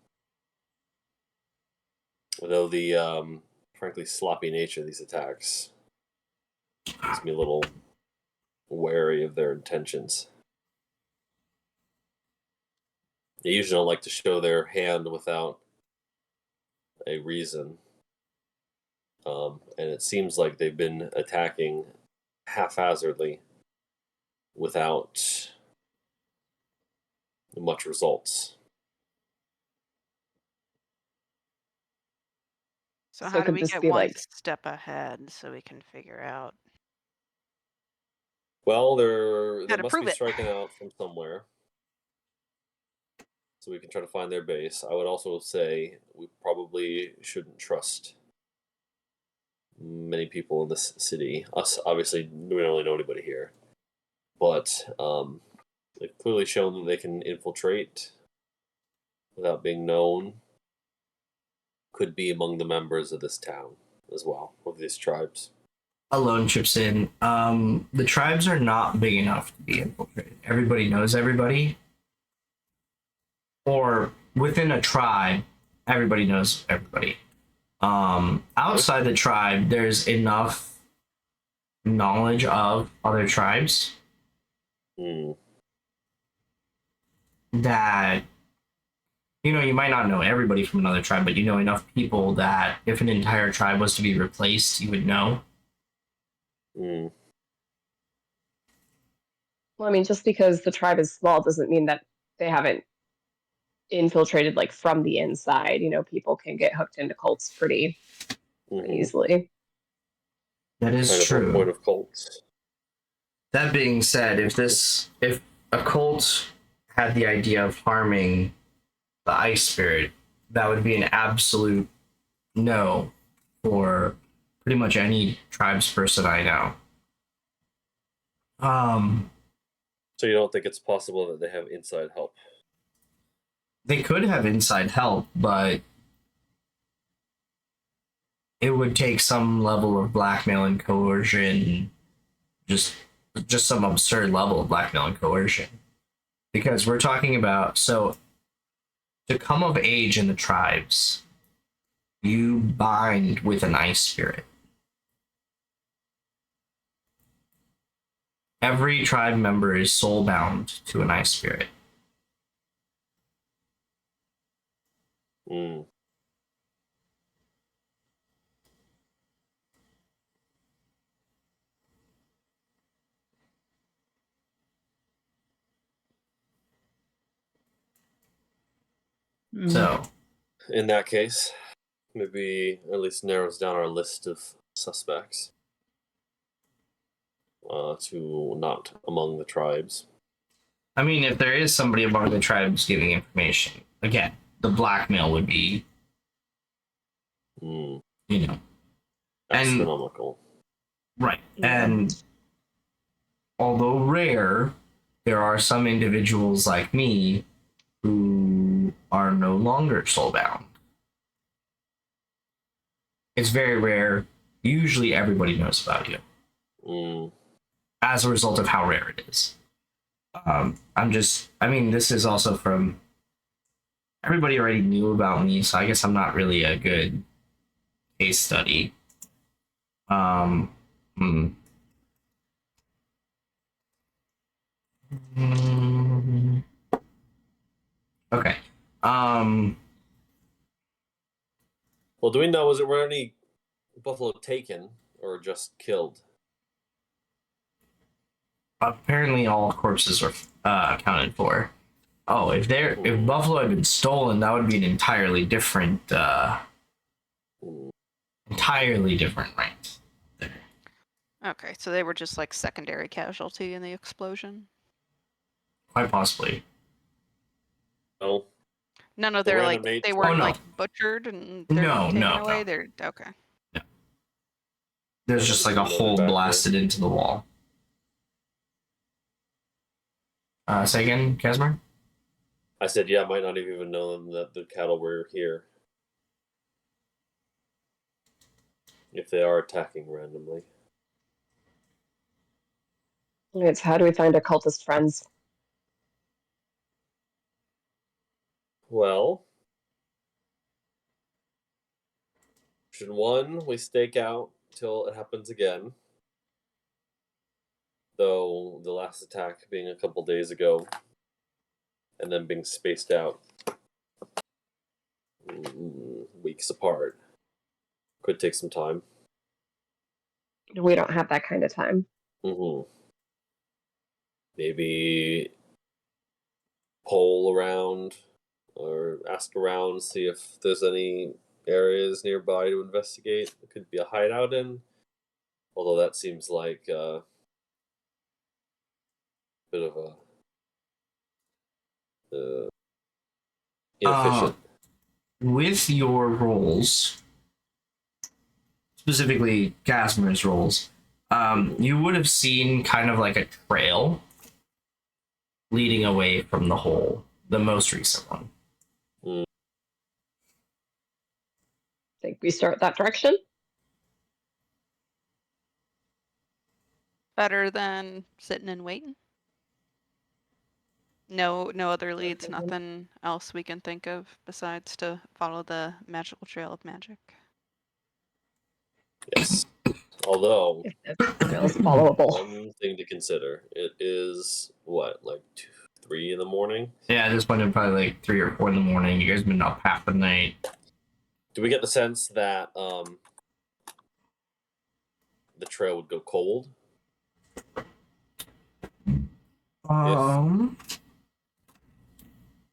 Though the frankly sloppy nature of these attacks makes me a little wary of their intentions. They usually don't like to show their hand without a reason. And it seems like they've been attacking haphazardly without much results. So So how do could we this get be one like- step ahead so we can figure out? Well, they Gotta must prove be it. striking out from somewhere. So we can try to find their base. I would also say we probably shouldn't trust many people in this city. Us, obviously, we don't really know anybody here. But they've clearly shown that they can infiltrate without being known. Could be among the members of this town as well, of these tribes. Alone chips in. The tribes are not big enough to be infiltrated. Everybody knows everybody. Or within a tribe, everybody knows everybody. Outside the tribe, there's enough knowledge of other tribes that you might not know everybody from another tribe, but you know enough people that if an entire tribe was to be replaced, you would know. Well, I mean, just because the tribe is small doesn't mean that they haven't infiltrated like from the inside. People can get hooked into cults pretty easily. That is kind of true. a point of cults. That being said, if a cult had the idea of harming the ice spirit, that would be an absolute no for pretty much any tribes person I know. So you don't think it's possible that they have inside help? They could have inside help, but it would take some level of blackmail and coercion, just some absurd level of blackmail and coercion. Because we're talking about, so to come of age in the tribes, you bind with an ice spirit. Every tribe member is soul bound to an ice spirit. So, in that case, maybe at least narrows down our list of suspects to not among the tribes. I mean, if there is somebody among the tribes giving information, again, the blackmail would be, astronomical. Right. And although rare, there are some individuals like me who are no longer soulbound. It's very rare. Usually everybody knows about you. As a result of how rare it is. This is also from everybody already knew about me, so I guess I'm not really a good case study. Okay. Well, do we know, were any buffalo taken or just killed? Apparently all corpses were accounted for. Oh, if buffalo had been stolen, that would be an entirely different right. Okay, so they were just like secondary casualty in the explosion. Quite possibly. No. No, they weren't like butchered and taken away. No. They're okay. No. There's just like a hole blasted into the wall. Say again, Casimir? I said, yeah, I might not have even known that the cattle were here. if they are attacking randomly. Alright, so how do we find our cultist friends? Well, option one, we stake out till it happens again. Though the last attack being a couple days ago, and then being spaced out weeks apart, could take some time. We don't have that kind of time. Mm-hmm. Maybe poll around or ask around, see if there's any areas nearby to investigate. It could be a hideout in, although that seems like a bit of a inefficient. With your roles, specifically Casimir's roles, you would have seen kind of like a trail leading away from the hole, the most recent one. Think we start that direction? Better than sitting and waiting. No other leads, nothing else we can think of besides to follow the magical trail of magic. Yes. Although, If the trail's followable. one thing to consider, it is, what, like 2, 3 in the morning? Yeah, at this point, it's probably like 3 or 4 in the morning. You guys have been up half the night. Do we get the sense that the trail would go cold?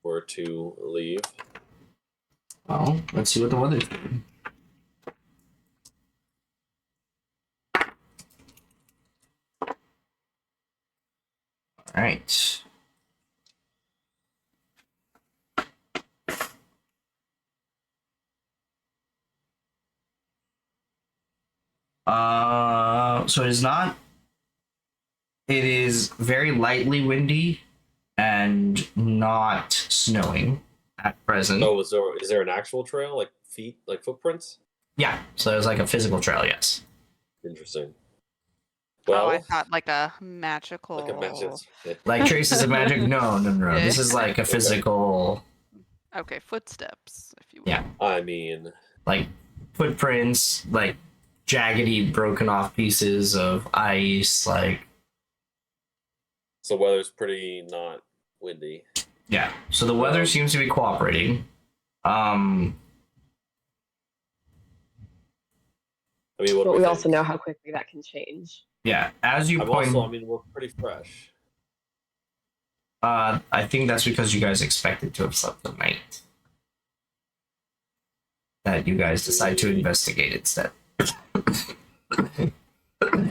Were to leave? Well, let's see what the weather's doing. All right. So it is not. It is very lightly windy and not snowing at present. Oh, is there an actual trail, like feet, like footprints? Yeah, so it's like a physical trail, yes. Interesting. Oh, Well, I thought like a magical. like a magic. Like traces of magic? No. Yeah. This is like a physical, Okay, footsteps, if you will. yeah, I mean, like footprints, like jaggedy, broken off pieces of ice, like. so weather's pretty not windy. Yeah, so the weather seems to be cooperating. I mean, what But do we think? also know how quickly that can change. Yeah, as you I'm point. also, I mean, we're pretty fresh. I think that's because you guys expected to have slept the night. That you guys decide to investigate instead.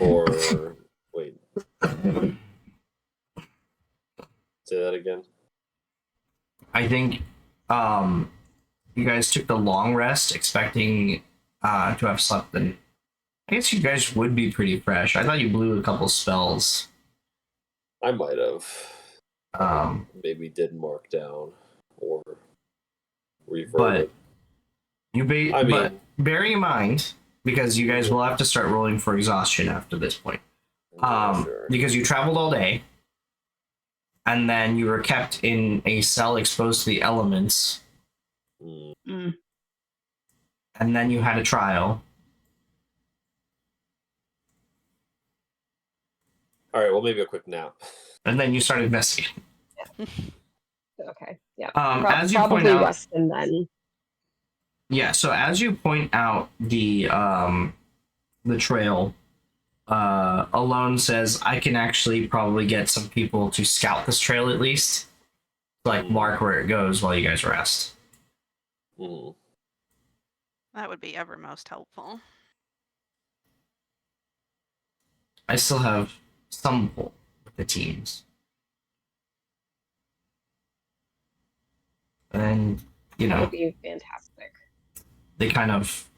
Or wait, say that again. I think you guys took the long rest expecting to have slept the. I guess you guys would be pretty fresh. I thought you blew a couple spells. I might have. Maybe did mark down or reverted. But bearing in mind, because you guys will have to start rolling for exhaustion after this point. Sure. Because you traveled all day, and then you were kept in a cell exposed to the elements, and then you had a trial. All right, well, maybe a quick nap. And then you started investigating. Okay, yeah. As you Probably point out, Weston then. yeah. So as you point out the trail, Alone says I can actually probably get some people to scout this trail at least, like mark where it goes while you guys rest. Mm. That would be ever most helpful. I still have some pull with the teams. And, you That know, would be fantastic. they kind of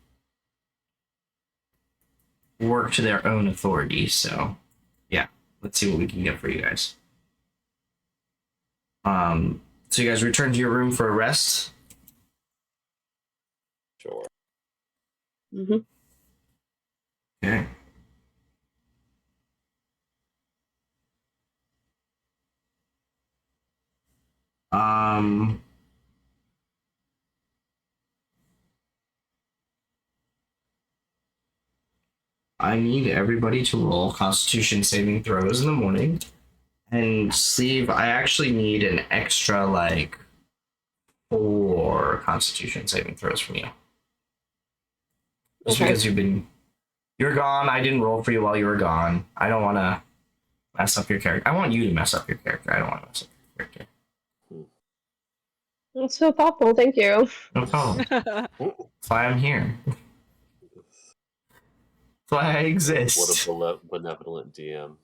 work to their own authority, so yeah, let's see what we can get for you guys. So you guys return to your room for a rest. Sure. Mm-hmm. Okay. Um, I need everybody to roll Constitution saving throws in the morning. And Steve, I actually need an extra, like, 4 Constitution saving throws from you. Just Okay. because you're gone. I didn't roll for you while you were gone. I don't want to mess up your character. I want you to mess up your character. I don't want to mess up your character. That's so thoughtful. Thank you. No problem. That's why I'm here. That's why I exist. What a benevolent DM.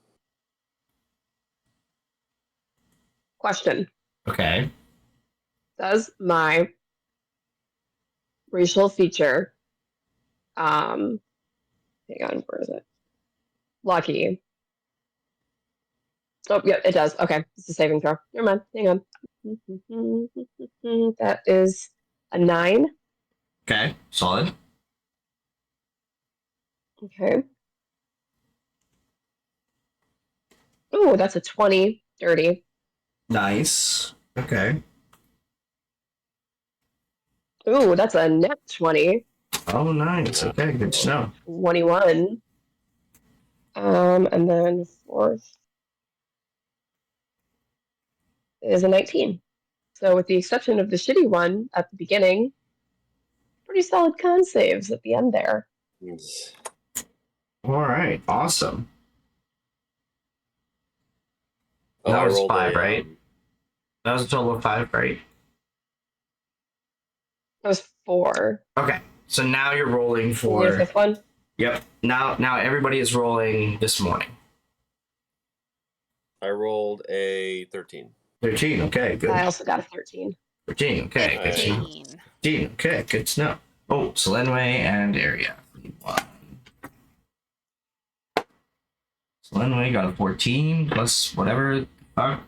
Question. Okay. Does my racial feature, hang on, where is it? Lucky. Oh, yeah, it does. Okay, it's a saving throw. Never mind. Hang on. That is a 9. Okay. Solid. Okay. Oh, that's a 20. Dirty. Nice. Okay. Ooh, that's a net 20. Oh, nice. Okay, good to know. 21. And then fourth is a 19. So with the exception of the shitty one at the beginning, pretty solid con saves at the end there. All right. Awesome. Oh, That I was rolled 5, right? That was a total of 5, right? That was 4. Okay. So now you're rolling The for. fifth one. Yep. Now everybody is rolling this morning. I rolled a 13. 13. Okay, good. I also got a 13. 13. Okay, good to know. 15. 15. Okay, good to know. Oh, Selenway and Area. 1. Selenway got a 14 plus whatever the fuck.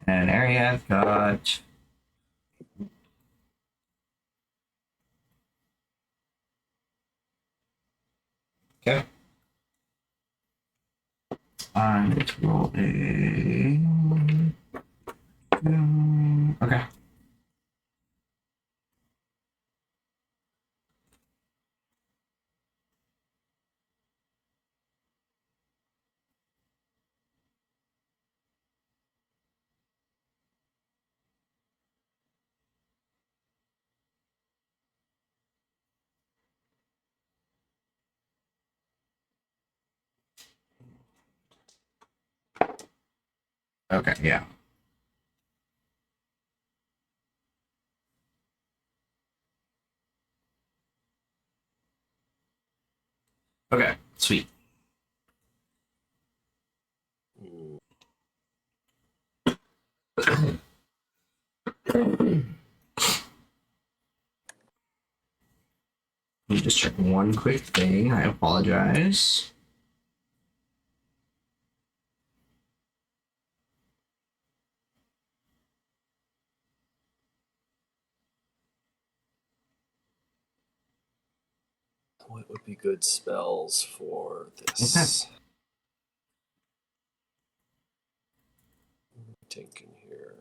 And Area got. Okay. Let's roll a. Okay. Okay, yeah. Okay, sweet. Let me just check one quick thing. I apologize. What would be good spells for this? Thinking here.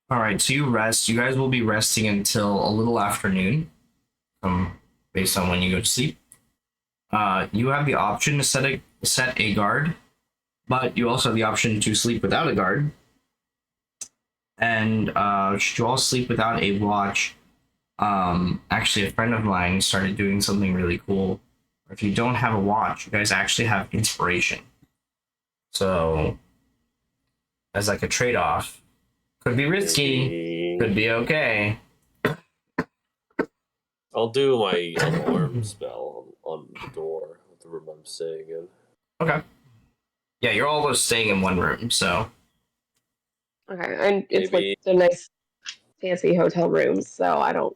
All right, so you rest. You guys will be resting until a little afternoon, based on when you go to sleep. You have the option to set a guard, but you also have the option to sleep without a guard. And should you all sleep without a watch, actually a friend of mine started doing something really cool. If you don't have a watch, you guys actually have inspiration. So, as like a trade-off, could be risky, could be okay. I'll do my alarm spell on the door of the room I'm staying in. Okay. Yeah, you're all just staying in one room, so Okay, and it's Maybe- like the nice, fancy hotel rooms, so I don't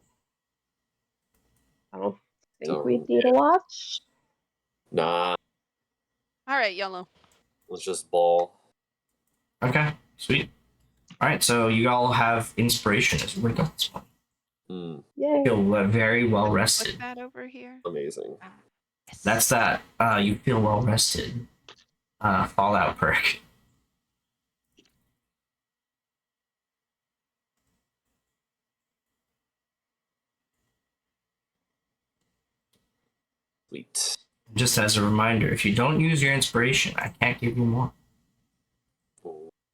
think we need a watch. Nah, All right, Yellow. let's just ball. okay, sweet. All right, so you all have inspiration as you wake up this morning. Yay. Feel very well rested. Put that over here. Amazing. Yes. That's that. You feel well rested. Fallout perk. Sweet. Just as a reminder, if you don't use your inspiration, I can't give you more.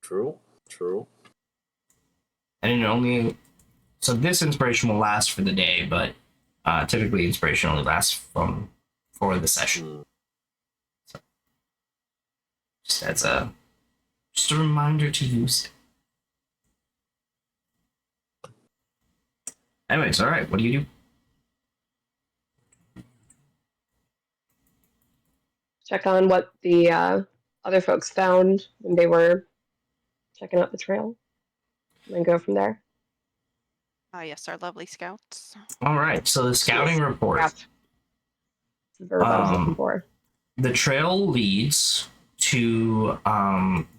True. And it only so this inspiration will last for the day, but typically inspiration only lasts for the session. So, just a reminder to use it. Anyways, all right. What do you do? Check on what the other folks found when they were checking out the trail, and then go from there. Ah, yes, our lovely scouts. All right. So the scouting report. That's the verb I was looking for. The trail leads to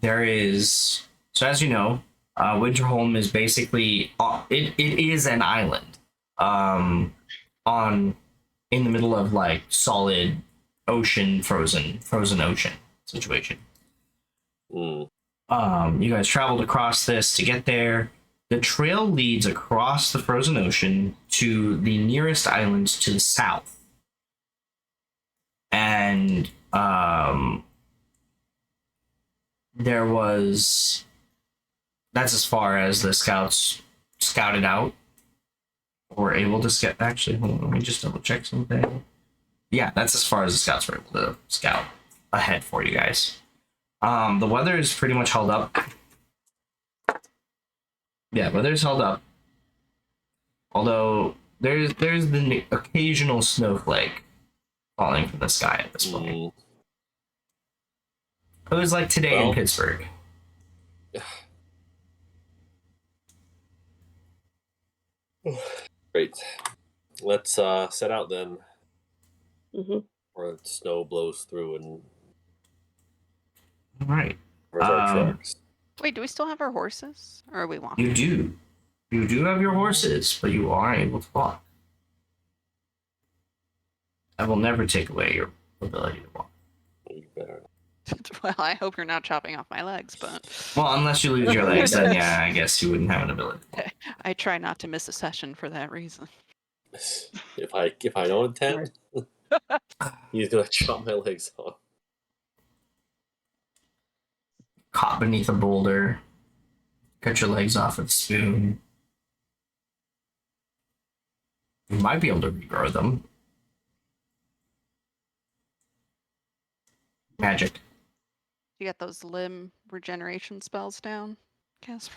there is, so as you know, Winterholm is basically it is an island on in the middle of like solid ocean, frozen ocean situation. You guys traveled across this to get there. The trail leads across the frozen ocean to the nearest islands to the south. And that's as far as the scouts scouted out or able to scout. Actually, hold on, let me just double check something. Yeah, that's as far as the scouts were able to scout ahead for you guys. The weather is pretty much held up. Yeah, weather's held up. Although there's the occasional snowflake falling from the sky at this point. It was like today in Pittsburgh. Great. Let's set out then. Mm-hmm. Or snow blows through and All right. covers our tracks. Wait, do we still have our horses? Or are we walking? You do. You do have your horses, but you are able to walk. I will never take away your ability to walk. You better. Well, I hope you're not chopping off my legs, but Well, unless you lose your legs, then yeah, I guess you wouldn't have an ability. I try not to miss a session for that reason. If I don't attend, he's gonna chop my legs off. Caught beneath a boulder. Cut your legs off with a spoon. You might be able to regrow them. Magic. You got those limb regeneration spells down, Casper?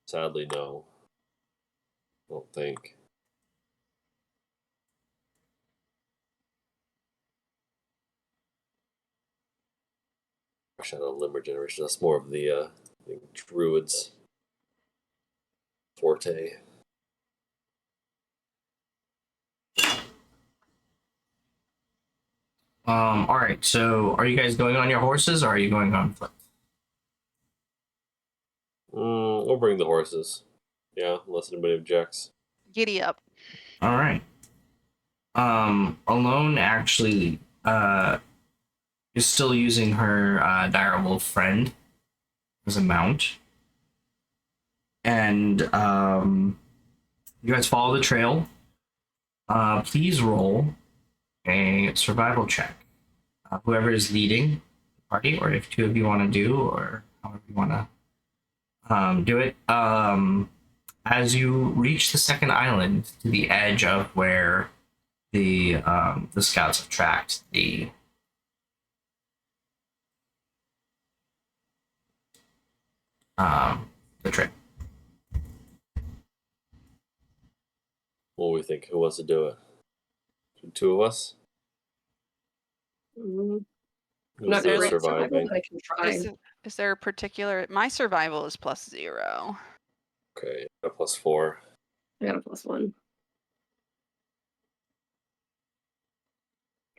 Sadly, no. I don't think. Shadow limb regeneration. That's more of the I think druids' forte. All right. So, are you guys going on your horses, or are you going on foot? We'll bring the horses. Yeah, unless anybody objects. Giddy up. All right. Alone actually is still using her direwolf friend as a mount, and you guys follow the trail. Please roll a survival check. Whoever is leading the party, or if two of you want to do, or however you want to do it. As you reach the second island to the edge of where the scouts have tracked the trail. we think? Who wants to do it? Two of us? I'm Who's not good great at at survival, surviving? but I can try. Is there a particular? My survival is +0. Okay, a +4. I got a +1.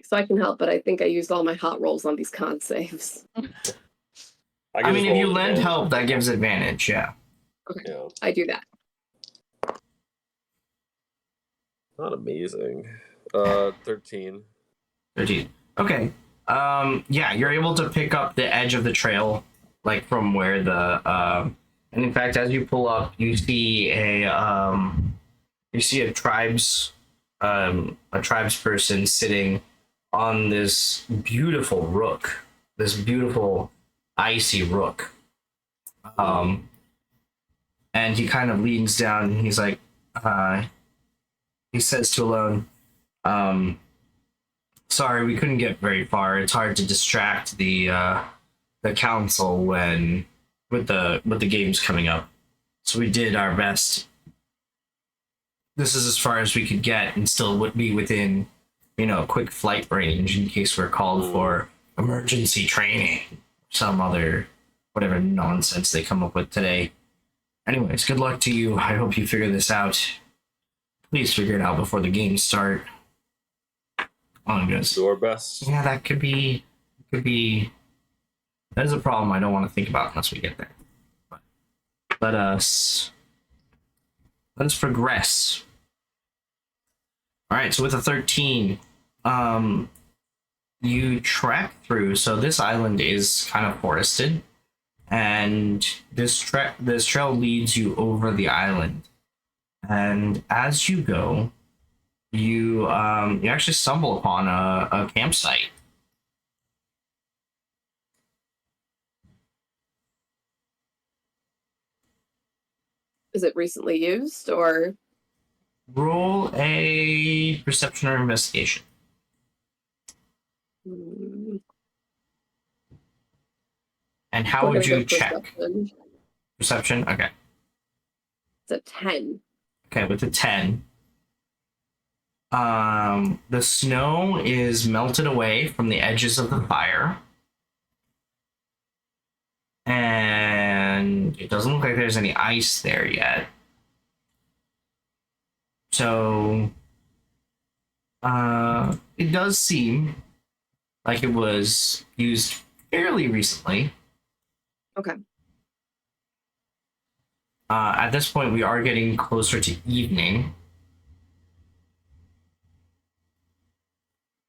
So I can help, but I think I used all my hot rolls on these con saves. I mean, if you lend help, that gives advantage, yeah. Okay, Yeah, I do that. not amazing. 13. 13. Okay. Yeah, you're able to pick up the edge of the trail, like from where the and in fact, as you pull up, you see a tribesperson sitting on this beautiful rook, this beautiful icy rook. And he kind of leans down and he's like, he says to Alone, sorry, we couldn't get very far. It's hard to distract the council when with the games coming up. So we did our best. This is as far as we could get and still would be within, quick flight range in case we're called for emergency training, some other whatever nonsense they come up with today. Anyways, good luck to you. I hope you figure this out. Please figure it out before the games start. Oh, goodness. Do our best. Yeah, that could be. That is a problem I don't want to think about unless we get there. But let us progress. All right, so with a 13, you trek through. So this island is kind of forested, and this trail leads you over the island. And as you go, you actually stumble upon a campsite. Is it recently used or? Roll a perception or investigation. And how We're would gonna you go check? perception. Perception? Okay. It's a 10. Okay, with a 10. The snow is melted away from the edges of the fire. And it doesn't look like there's any ice there yet. So, it does seem like it was used fairly recently. Okay. At this point, we are getting closer to evening.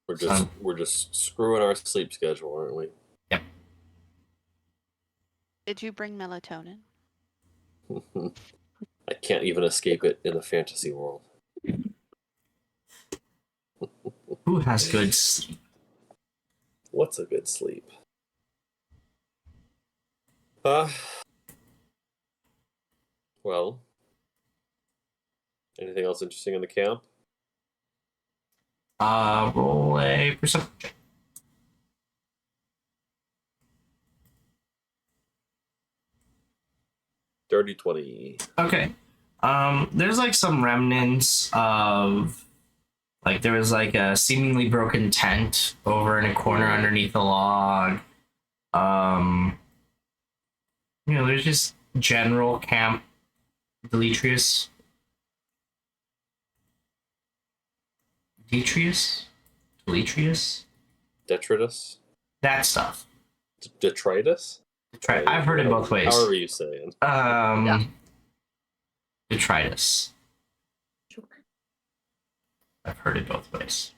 We're just screwing our sleep schedule, aren't we? Yep. Did you bring melatonin? I can't even escape it in a fantasy world. Who has good sleep? What's a good sleep? Well, anything else interesting in the camp? Roll a perception check. Dirty 20. Okay. There's like some remnants of there was like a seemingly broken tent over in a corner underneath a log. There's just general camp Detritus. Detritus? That stuff. Detritus? I've heard it both ways. However you say it. Yeah. Detritus. Sure. I've heard it both ways.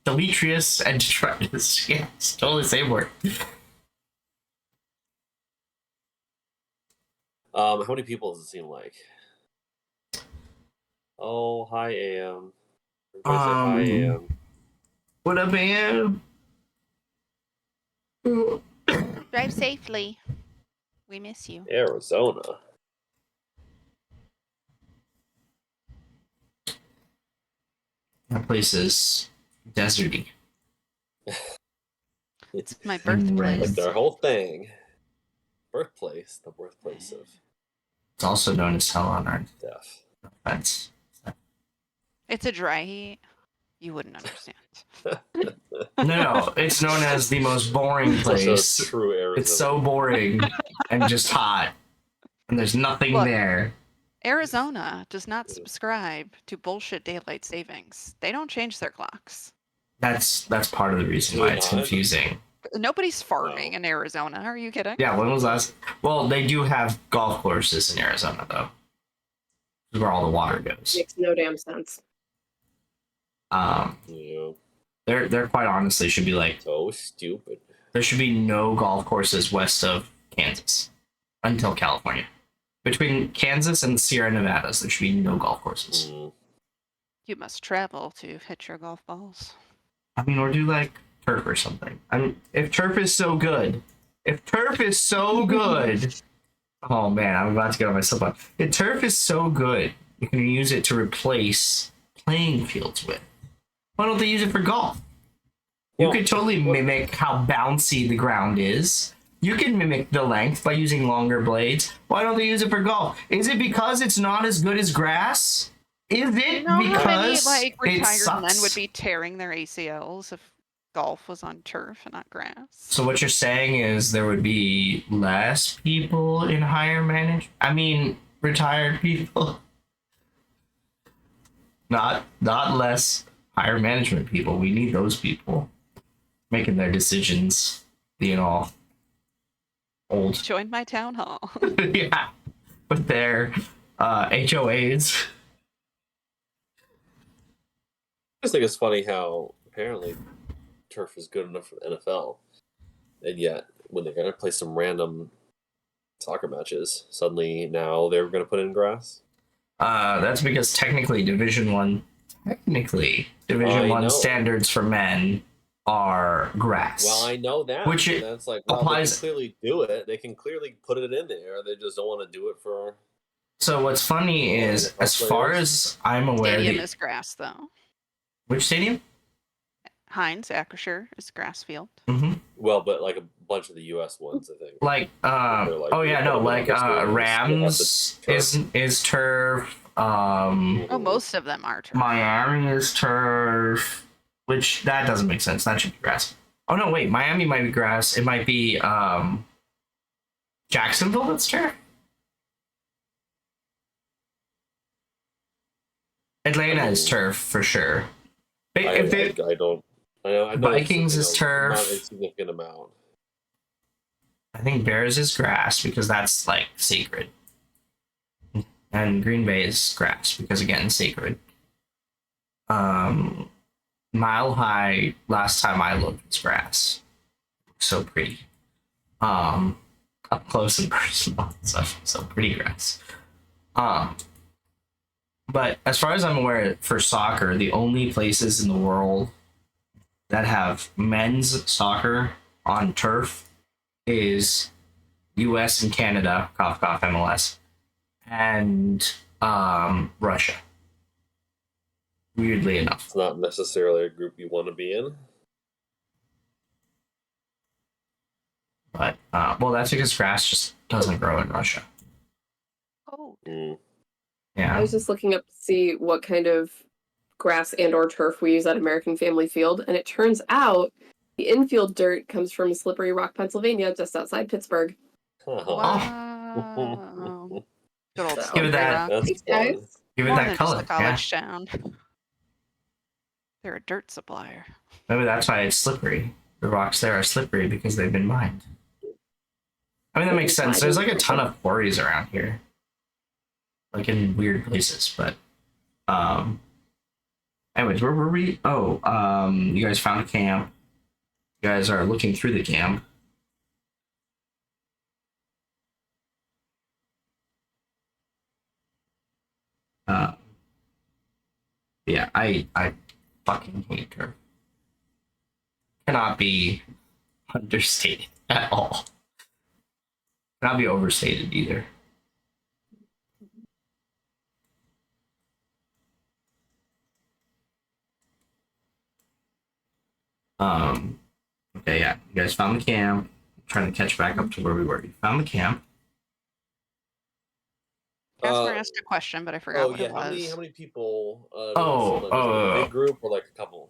Detritus and detritus. Yeah, it's totally the same word. How many people does it seem like? Oh, hi, Am. Hi, Am. What up, Am? Drive safely. We miss you. Arizona. That place is deserty. It's my Like birthplace. Their whole thing. Birthplace. The birthplace of It's also known as Hell on Earth. death. That's It's a dry heat. You wouldn't understand. no, it's known as the most boring Such a place. true Arizona. It's so boring and just hot, and there's nothing Look. there. Arizona does not subscribe to bullshit daylight savings. They don't change their clocks. That's part of the reason Do why they it's not? confusing. Nobody's farming in Arizona. Are you kidding? Yeah, when was last? Well, they do have golf courses in Arizona, though. This is where all the water goes. Makes no damn sense. Yeah. There quite honestly should be like So stupid. there should be no golf courses west of Kansas until California. Between Kansas and the Sierra Nevadas, there should be no golf courses. Mm. You must travel to hit your golf balls. I mean, or do like turf or something. I mean, if turf is so good, oh man, I'm about to get on my soapbox. If turf is so good, you can use it to replace playing fields with. Why don't they use it for golf? You could totally mimic how bouncy the ground is. You can mimic the length by using longer blades. Why don't they use it for golf? Is it because it's not as good as grass? Is it You know how many because like it retired men sucks? would be tearing their ACLs if golf was on turf and not grass? So what you're saying is there would be less people in higher retired people. Not less higher management people. We need those people making their decisions, being all old. Join my town hall. Yeah. With their HOAs. I just think it's funny how apparently turf is good enough for the NFL, and yet when they're gonna play some random soccer matches, suddenly now they're gonna put in grass. That's because technically Division One standards for men are grass. Well, I know that. Which but it that's like, well, applies- they can clearly do it. They can clearly put it in there. They just don't want to do it for. So what's funny is, as far as I'm aware, Stadium is grass, though. which stadium? Heinz, Acrisure is grass field. Mm-hmm. Well, but like a bunch of the U.S. ones, I think. Like, like, oh yeah, no, like Rams they have the is turf. Oh, most of them are turf. Miami is turf, which that doesn't make sense. That should be grass. Oh no, wait, Miami might be grass. It might be Jacksonville that's turf. Atlanta is turf for sure. I don't. I know Vikings is turf. Not a significant amount. I think Bears is grass because that's like sacred. And Green Bay is grass because again, sacred. Mile High, last time I looked, was grass. So pretty. Up close and personal. So pretty grass. But as far as I'm aware, for soccer, the only places in the world that have men's soccer on turf is US and Canada, cough cough MLS, and Russia. Weirdly enough. It's not necessarily a group you want to be in. But well, that's because grass just doesn't grow in Russia. Oh, Mm. I Yeah. was just looking up to see what kind of grass and or turf we use at American Family Field, and it turns out the infield dirt comes from Slippery Rock, Pennsylvania, just outside Pittsburgh. wow. Good old So- Give it that. That's Thanks, fun. guys. Give it More that than color. just a Yeah. college town. They're a dirt supplier. Maybe that's why it's slippery. The rocks there are slippery because they've been mined. I mean, that makes sense. There's like a ton of quarries around here. Like in weird places, but anyways, where were we? Oh, you guys found a camp. You guys are looking through the camp. Yeah, I fucking hate her. Cannot be understated at all. Cannot be overstated either. Okay, yeah. You guys found the camp. I'm trying to catch back up to where we were. You found the camp. Casper asked a question, but I forgot what yeah. it was. How many people? Oh, was it like a big group or like a couple?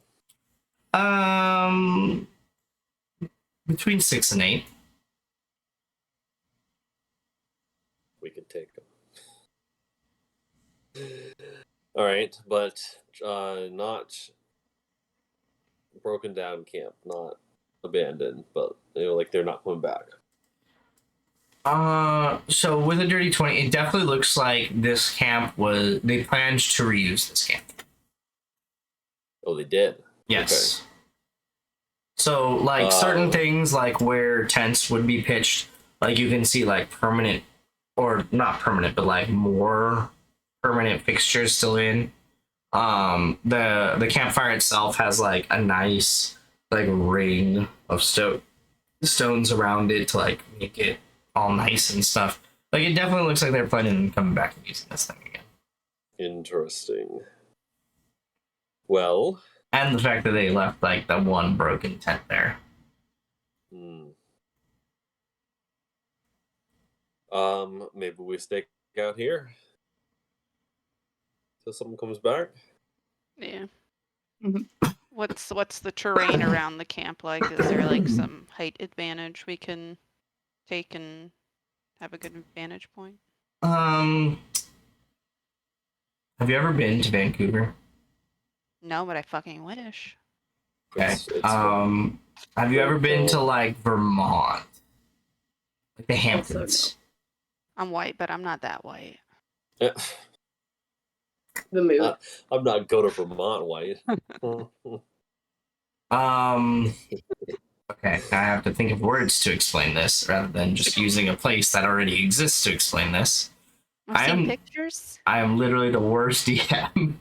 Between 6 and 8. We could take them. All right, but not broken down camp, not abandoned, but like they're not coming back. So with a dirty 20, it definitely looks like this camp they planned to reuse this camp. Oh, they did. Yes. Okay. So like certain things, like where tents would be pitched, like you can see like permanent, or not permanent, but like more permanent fixtures still in. The campfire itself has like a nice like ring of stones around it to like make it all nice and stuff. Like it definitely looks like they're planning on coming back and using this thing again. Interesting. Well, and the fact that they left like the one broken tent there. Maybe we stake out here till someone comes back. Yeah. What's the terrain around the camp like? Is there like some height advantage we can take and have a good vantage point? Have you ever been to Vancouver? No, but I fucking wish. Okay. Have you ever been to like Vermont? Like the Hamptons? I'm white, but I'm not that white. The mood. I'm not go to Vermont white. Okay, I have to think of words to explain this rather than just using a place that already exists to explain this. I've seen pictures. I am literally the worst DM.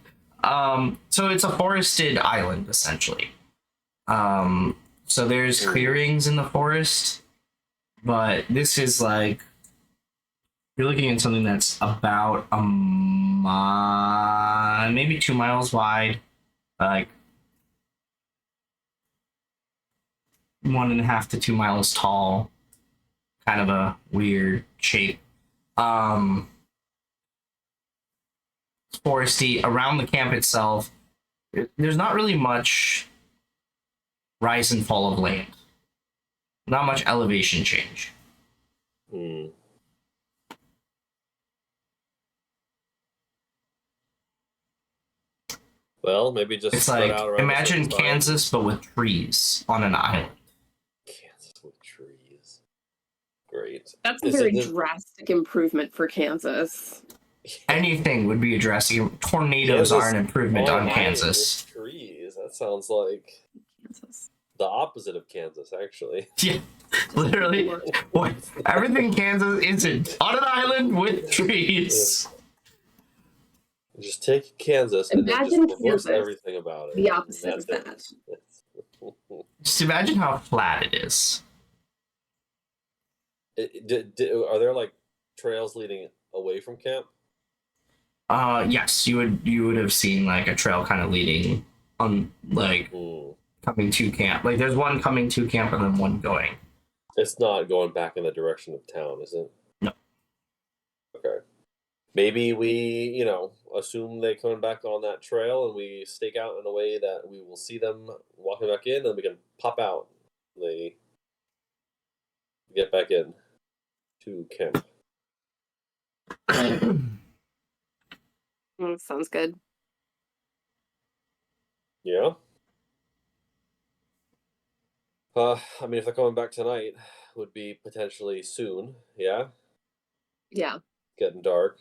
So it's a forested island essentially. So there's clearings in the forest, but this is like you're looking at something that's about maybe 2 miles wide, like 1.5 to 2 miles tall, kind of a weird shape. It's foresty around the camp itself. There's not really much rise and fall of land. Not much elevation change. Well, maybe just it's like out around imagine Kansas but with trees on an island. Kansas with trees. Great. That's a very drastic improvement for Kansas. Anything would be a drastic. Tornadoes are an improvement on Kansas. Trees. That sounds like Kansas. The opposite of Kansas, actually. Yeah, literally. What? Everything Kansas isn't on an island with trees. Just take Kansas and then just reverse everything about it. The opposite of that. Just imagine how flat it is. Are there like trails leading away from camp? Yes, you would have seen like a trail kind of leading on like coming to camp. Like there's one coming to camp and then one going. It's not going back in the direction of town, is it? No. Okay. Maybe we, assume they're coming back on that trail and we stake out in a way that we will see them walking back in and we can pop out. They get back in to camp. Sounds good. Yeah. I mean, if they're coming back tonight, would be potentially soon. Yeah. Yeah. Getting dark.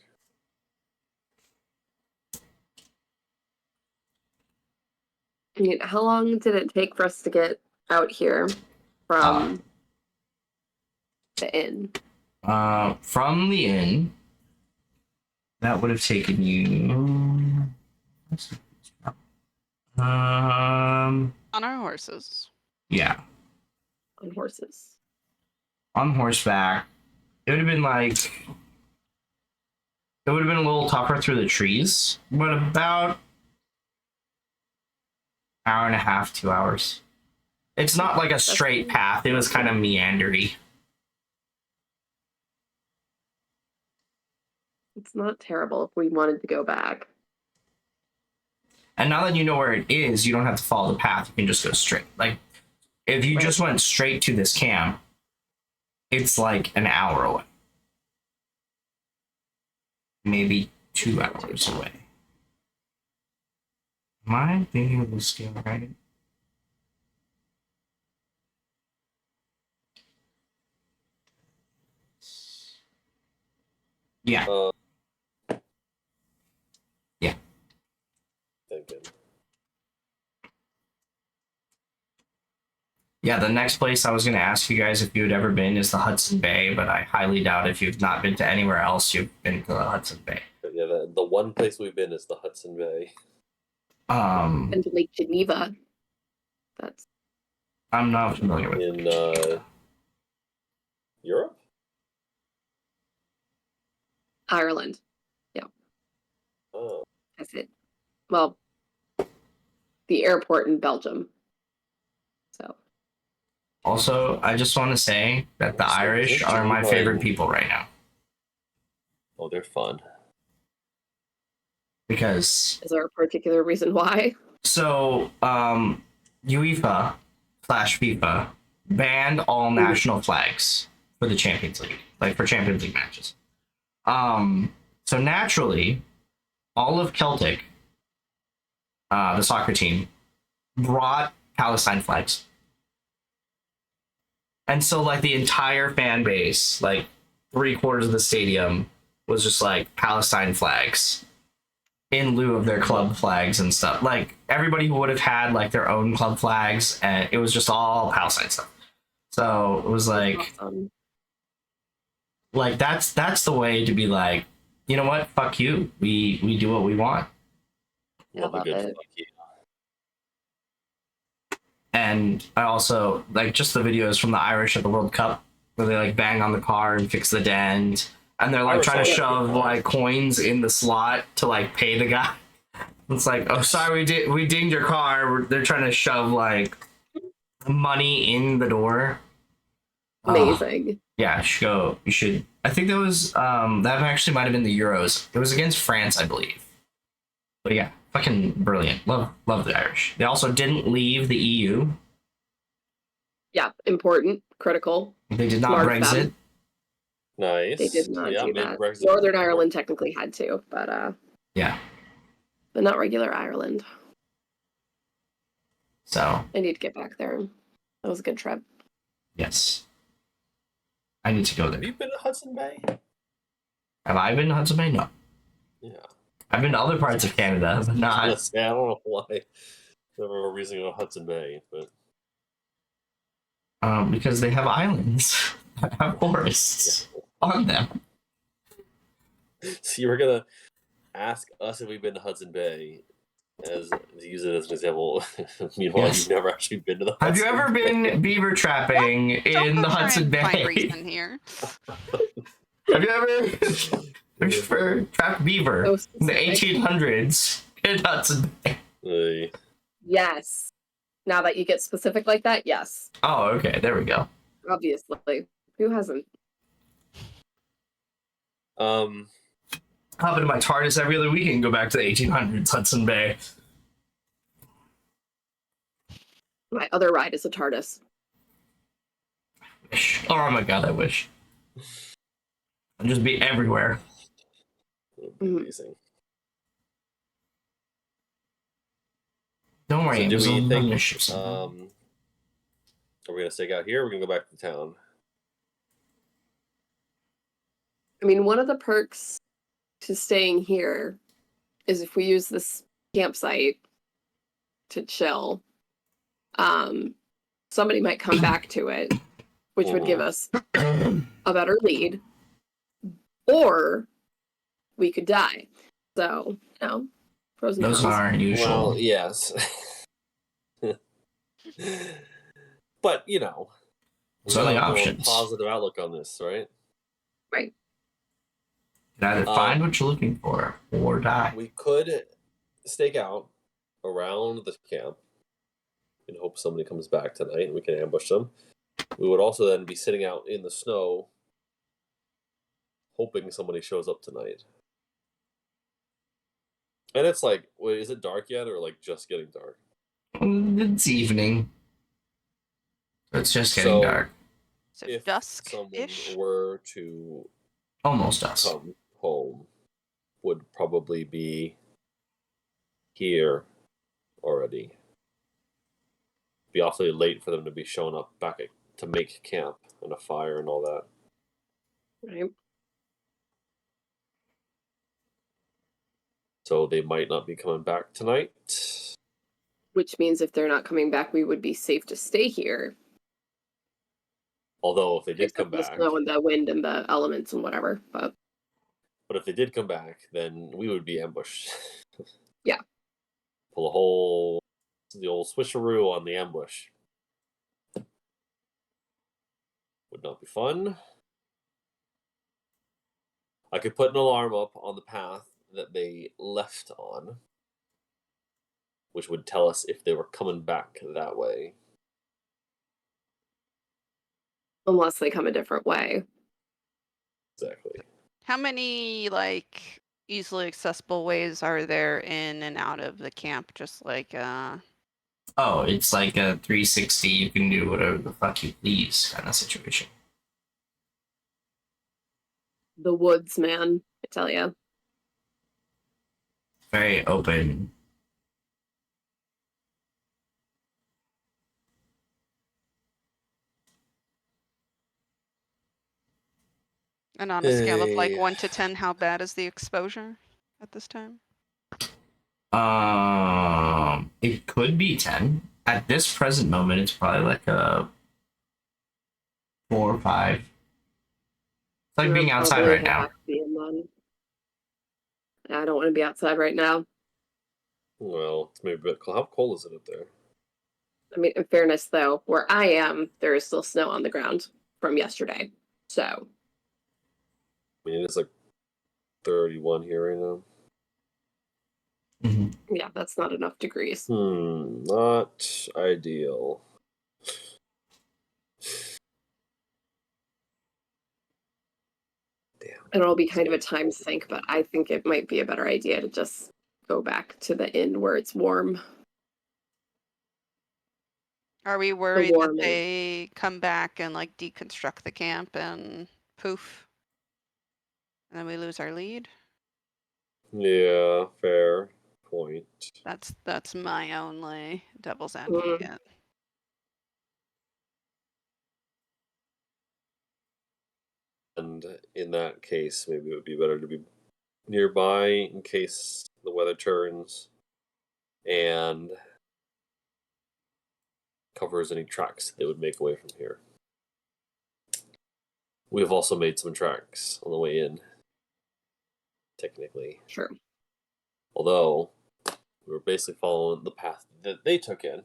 I mean, how long did it take for us to get out here from the inn? From the inn, that would have taken you. On our horses. Yeah. On horses. On horseback, it would have been like. It would have been a little tougher through the trees, but about hour and a half, 2 hours. It's not like a straight path. It was kind of meandery. It's not terrible if we wanted to go back. And now that you know where it is, you don't have to follow the path. You can just go straight. Like, if you just went straight to this camp, it's like an hour away. Maybe 2 hours away. Am I thinking of the scale right? Yeah. Yeah. Thinking. Yeah, the next place I was going to ask you guys if you had ever been is the Hudson Bay, but I highly doubt if you've not been to anywhere else, you've been to the Hudson Bay. But yeah, the one place we've been is the Hudson Bay. And Lake Geneva. That's I'm not familiar with in Europe. Ireland. Oh, That's it. Well, the airport in Belgium. So. Also, I just want to say that the Irish are my favorite people right now. Oh, they're fun. Because... Is there a particular reason why? So, UEFA / FIFA banned all national flags for the Champions League, like for Champions League matches. So naturally, all of Celtic, the soccer team, brought Palestine flags. And so, like, the entire fan base, like 3/4 of the stadium, was just like Palestine flags in lieu of their club flags and stuff. Like, everybody who would have had like their own club flags, and it was just all Palestine stuff. So it was like, Awesome. like that's the way to be like, you know what? Fuck you. We do what we want. Love a love good it. fuck you. And I also like just the videos from the Irish at the World Cup where they like bang on the car and fix the dent, and they're like Irish trying to always shove good. like coins in the slot to like pay the guy. It's like, oh, sorry, we dinged your car. They're trying to shove like money in the door. Amazing. Yeah, you should. I think that was that actually might have been the Euros. It was against France, I believe. But yeah, fucking brilliant. Love the Irish. They also didn't leave the EU. Yeah, important, critical. They did not Smart of Brexit. them. Nice. They did not Yeah, do maybe that. Brexit- Northern Ireland technically had to, but Yeah. not regular Ireland. So I need to get back there. That was a good trip. yes, I need to go Have there. you been to Hudson Bay? Have I been to Hudson Bay? No. Yeah. I've been to other parts of Canada, but not. I don't know why. Never a reason to go to Hudson Bay, but Because they have islands that have forests on them. so you were gonna ask us if we've been to Hudson Bay, as to use it as an example. Meanwhile, Yes. you've never actually been to the. Have you Hudson ever Bay. been beaver trapping in Don't the go try Hudson and find Bay? reason here. Have you ever trapped beaver So in the specific. 1800s in Hudson Bay? Yes. Now that you get specific like that, yes. Oh, okay. There we go. Obviously. Who hasn't? Hop into my TARDIS every other week and go back to the 1800s Hudson Bay. My other ride is a TARDIS. Wish. Oh my god, I wish. I'd just be everywhere. Amazing. Don't worry, So it do was we on think? the ship. Are we gonna stake out here? Or are we gonna go back to town? I mean, one of the perks to staying here is if we use this campsite to chill, somebody might come back to it, which would give us a better lead, or we could die. So, pros and Those cons. aren't usual. Well, yes. But we So many gotta have a options. positive outlook on this, right? Right. You can either find what you're looking for or die. We could stake out around the camp and hope somebody comes back tonight and we can ambush them. We would also then be sitting out in the snow hoping somebody shows up tonight. And it's like, wait, is it dark yet, or like just getting dark? It's evening. It's just getting dark. So If dusk-ish? someone were to Almost dusk. come home, would probably be here already. Be awfully late for them to be showing up back to make camp and a fire and all that. Right. So they might not be coming back tonight. Which means if they're not coming back, we would be safe to stay here. Although if they did Except come for the back, snow and the wind and the elements and whatever. But if they did come back, then we would be ambushed. Yeah. Pull the old switcheroo on the ambush. Would not be fun. I could put an alarm up on the path that they left on, which would tell us if they were coming back that way. unless they come a different way. Exactly. How many, like, easily accessible ways are there in and out of the camp? Just like, Oh, it's like a 360. You can do whatever the fuck you please kind of situation. The woods, man, I tell you. Very open. and on a scale of like Hey. 1 to 10, how bad is the exposure at this time? It could be 10. At this present moment, it's probably like a 4 or 5. It's like We're being outside probably right now. half being done. I don't want to be outside right now. Well, it's maybe a bit cold. How cold is it up there? I mean, in fairness, though, where I am, there is still snow on the ground from yesterday. So, I mean, it's like 31 here right now. yeah, that's not enough degrees. Not ideal. Damn. And it'll be kind of a time sink, but I think it might be a better idea to just go back to the inn where it's warm. Are we worried that warm they come back and like deconstruct the camp and poof, and then we lose our lead? Yeah, fair point. That's my only devil's advocate. And in that case, maybe it would be better to be nearby in case the weather turns and covers any tracks they would make away from here. We have also made some tracks on the way in, technically. Sure. Although, we were basically following the path that they took in.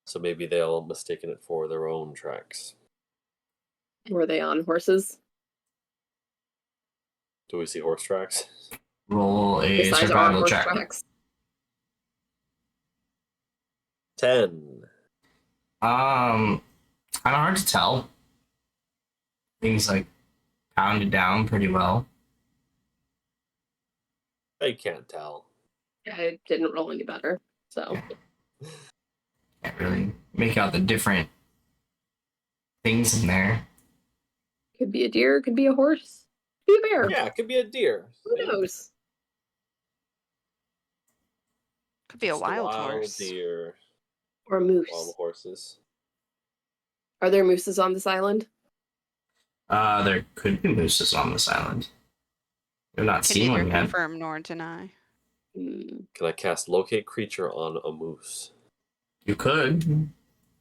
So maybe they'll have mistaken it for their own tracks. Were they on horses? Do we see horse tracks? Roll a Besides our survival horse check. tracks? 10. Kind of hard to tell. Things like pounded down pretty well. I can't tell. I didn't roll any better, so. Can't really make out the different things in there. Could be a deer, could be a horse, could be a bear. Yeah, it could be a deer. Who knows? Could be a Just wild horse. deer. Or a moose. Wild horses. Are there mooses on this island? There could be mooses on this island. We've not Can seen neither one yet. confirm nor deny. Can I cast locate creature on a moose? You could.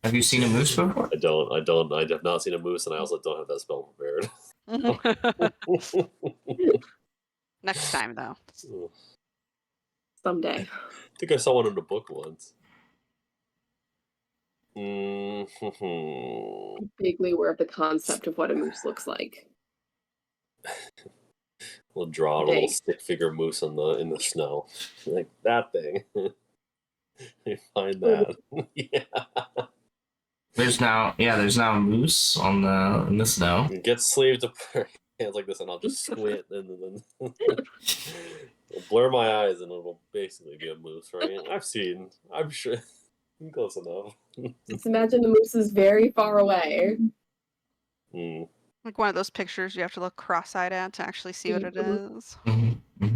Have you seen a moose before? I don't. I have not seen a moose, and I also don't have that spell prepared. Next time, though. Someday. I think I saw one in a book once. Vaguely aware of the concept of what a moose looks like. We'll draw a little stick figure moose in the snow, like that thing. You find that? Yeah. There's now a moose in the snow. Get sleeved up. hands like this, and I'll just squint and then blur my eyes, and it'll basically be a moose, right? I'm sure, close enough. Just imagine the moose is very far away. Mm. Like one of those pictures you have to look cross-eyed at to actually see what it is.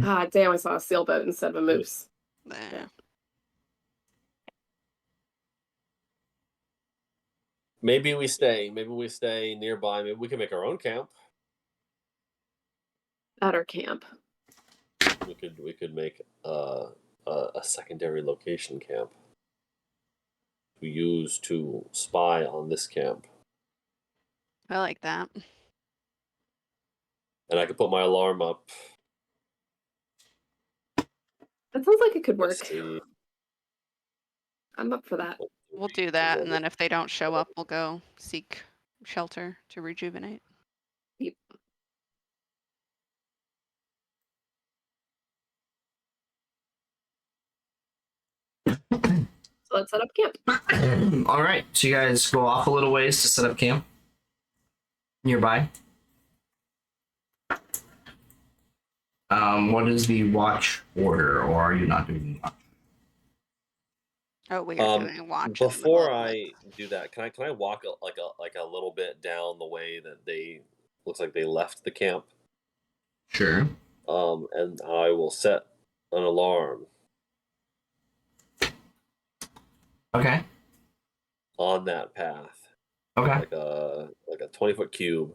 Ah, damn! I saw a sailboat instead of a moose. There. Maybe we stay nearby. Maybe we can make our own camp. At our camp. We could make a secondary location camp to use to spy on this camp, I like that. and I could put my alarm up. That sounds like it could work. Let's see. I'm up for that. We'll do that, and then if they don't show up, we'll go seek shelter to rejuvenate. Yep. So let's set up camp. All right, so you guys go off a little ways to set up camp nearby. What is the watch order, or are you not doing the watch? Oh, we are doing watch. in the Before middle of I it. do that, can I walk like a little bit down the way that they looks like they left the camp? Sure. And I will set an alarm Okay. on that path, Okay. like a 20-foot cube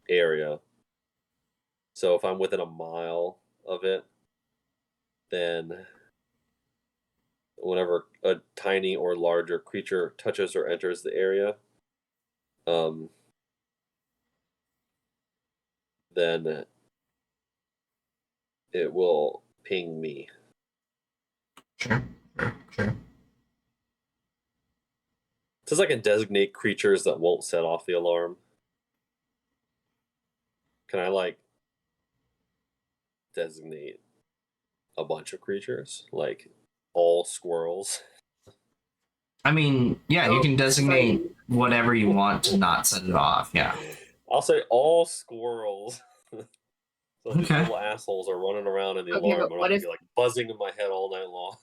area. So if I'm within a mile of it, then whenever a tiny or larger creature touches or enters the area, then it will ping me. Sure. Says I can designate creatures that won't set off the alarm. Can I designate a bunch of creatures, like all squirrels? I mean, yeah, you can designate whatever you want to not set it off. Yeah. I'll say all squirrels. So these Okay. little assholes are running around in the Okay, alarm. but I'm what gonna if- be buzzing in my head all night long.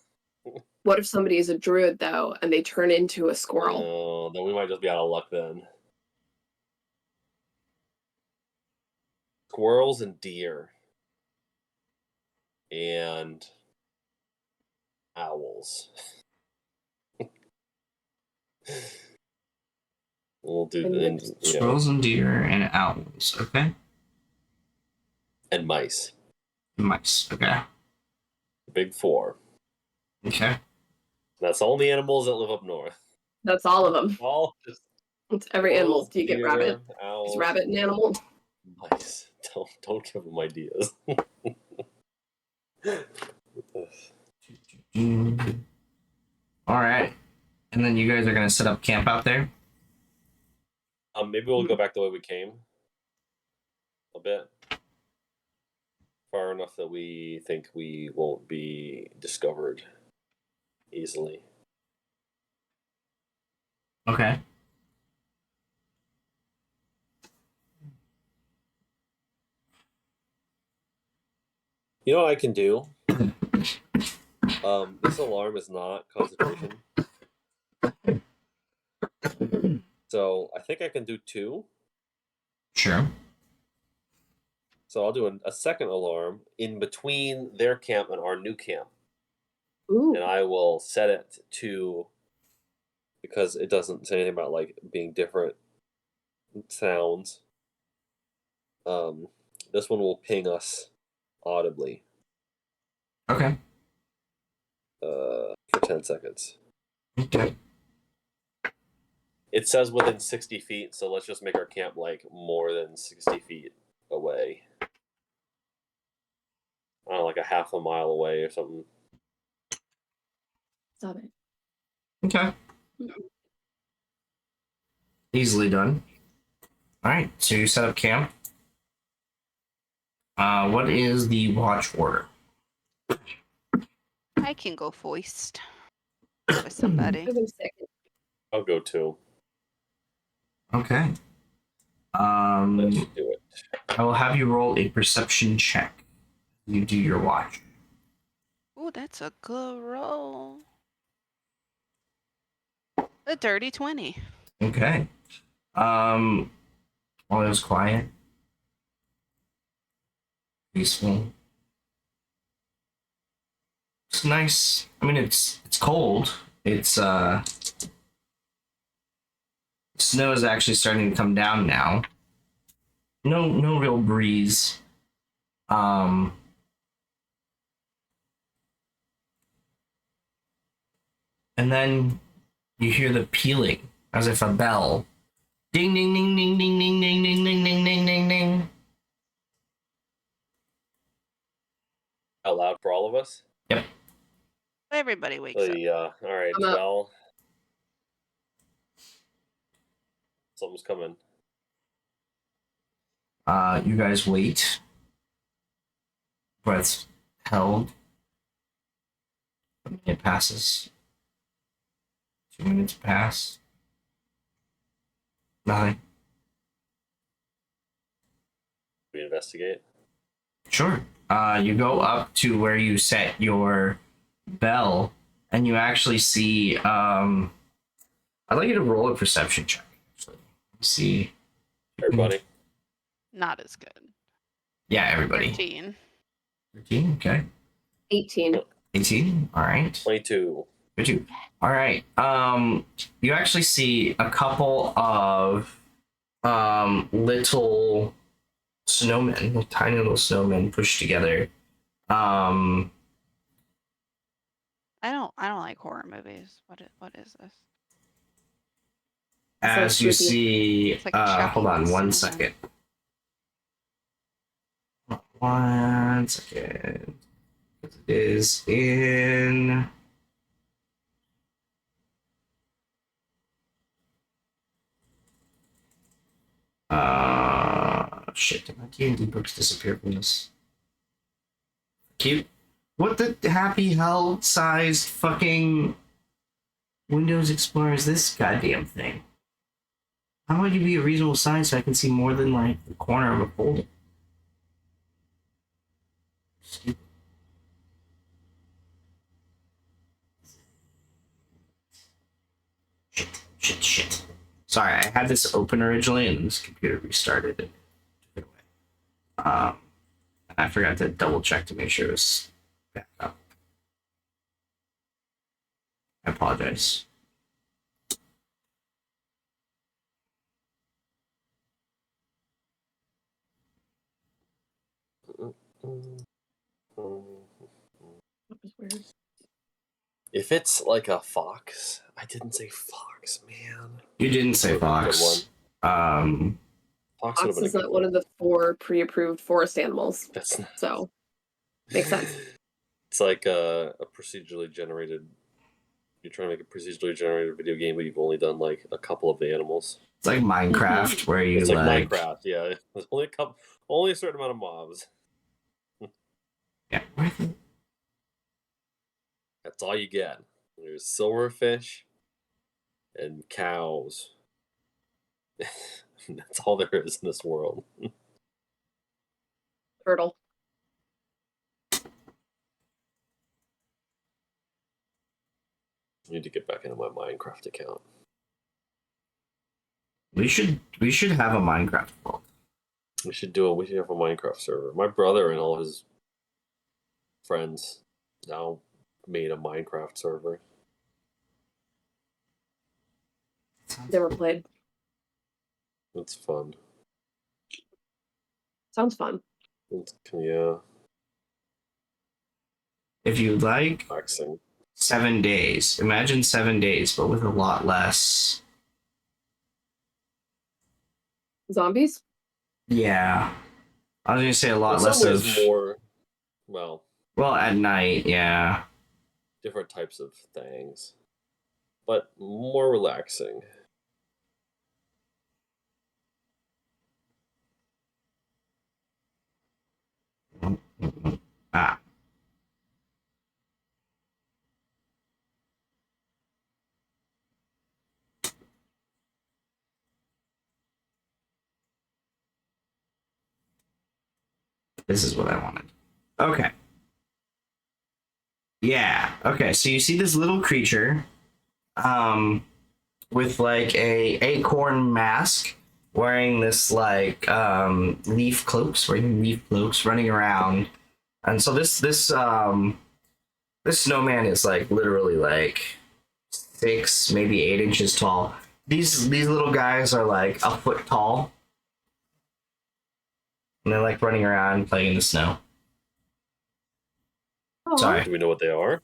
What if somebody is a druid though, and they turn into a squirrel? Oh, then we might just be out of luck then. Squirrels and deer. And owls. We'll do And Squirrels and deer and owls. Okay. and mice. Mice. Okay. Big four. Okay. That's all the animals that live up north. That's all of them. All just It's every animal. squirrels, Do you get deer, rabbit? owls, Is rabbit an animal? mice. Don't give them ideas. All right. And then you guys are gonna set up camp out there. Maybe we'll go back the way we came. A bit. Far enough that we think we won't be discovered easily. Okay. You know what I can do? This alarm is not concentration. So I think I can do 2. Sure. So I'll do a second alarm in between their camp and our new camp. Ooh. And I will set it to, because it doesn't say anything about being different sounds. This one will ping us audibly. Okay. For 10 seconds. Okay. It says within 60 feet, so let's just make our camp more than 60 feet away. I don't know, like a half a mile away or something. Stop it. Okay. Easily done. All right. So you set up camp. What is the watch order? I can go foist with somebody. Wait a second. I'll go 2. Okay. Let's do it. I will have you roll a perception check. You do your watch. Ooh, that's a good roll. A dirty 20. Okay. All it was quiet, peaceful. It's nice. I mean, it's cold. It's snow is actually starting to come down now. No real breeze. And then you hear the pealing as if a bell. Ding ding ding ding ding ding ding ding ding ding ding ding ding. Out loud for all of us. Yep. Everybody wakes up. All right, I'm up. well, something's coming. You guys wait. Breaths held. A minute passes. 2 minutes pass. Nothing. We investigate. Sure. You go up to where you set your bell, and you actually see. I'd like you to roll a perception check. Actually, see. Everybody. Not as good. Yeah, everybody. 13. 13. Okay. 18. 18. All right. 22. 22. All right. You actually see a couple of little snowmen, tiny little snowmen pushed together. I don't like horror movies. What is this? As you see, It's like Chucky hold on with 1 snowmen. second. 1 second. It is in. Shit, did my D&D books disappear from this? Cute. What the happy hell sized fucking Windows Explorer is this goddamn thing? How would you be a reasonable size so I can see more than like the corner of a folder? Stupid. Shit. Sorry, I had this open originally and this computer restarted and took it away. I forgot to double check to make sure it was back up. I apologize. If it's like a fox, I didn't say fox, man. You didn't say Good one. fox. Fox would have Fox been a is good not one of the 4 pre-approved forest animals, That's not. so makes sense. It's like a procedurally generated. You're trying to make a procedurally generated video game, but you've only done like a couple of the animals. It's like Minecraft where you It's like Minecraft, yeah. There's only a certain amount of mobs. Yeah. That's all you get. There's silverfish and cows. That's all there is in this world. Turtle. I need to get back into my Minecraft account. We should have a Minecraft world. We should do it. We should have a Minecraft server. My brother and all his friends now made a Minecraft server. Never played. It's fun. Sounds fun. Yeah, If you'd like, relaxing. 7 days. Imagine 7 days, but with a lot less. Zombies? Yeah. I was gonna say a lot In less some of. ways more, well, At night, yeah. different types of things, but more relaxing. Ah. This is what I wanted. Okay. Yeah. Okay. So you see this little creature, with like a acorn mask, wearing this like wearing leaf cloaks, running around, and so this snowman is like literally like 6, maybe 8 inches tall. These little guys are like a foot tall, and they're like running around playing in the snow. Oh, Sorry. Do we know what they are?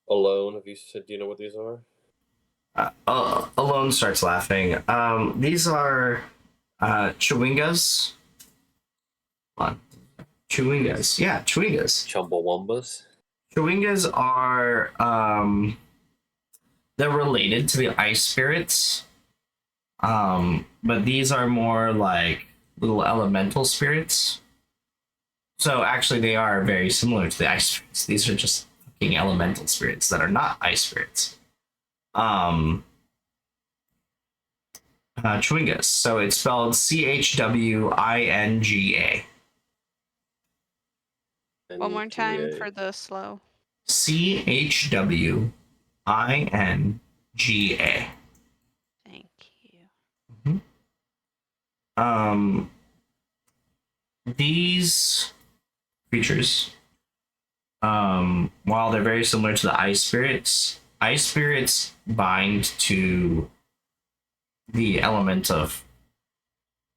Alone, have you said? Do you know what these are? Alone starts laughing. These are chewingas. Hold on. Chewingas. Yeah, chewingas. Chumbawambas. Chewingas are they're related to the ice spirits. But these are more like little elemental spirits. So actually they are very similar to the ice spirits. These are just fucking elemental spirits that are not ice spirits. Chewingas. So it's spelled Chwinga. One more time for the slow. Chwinga. Thank you. These creatures, while they're very similar to the ice spirits bind to the element of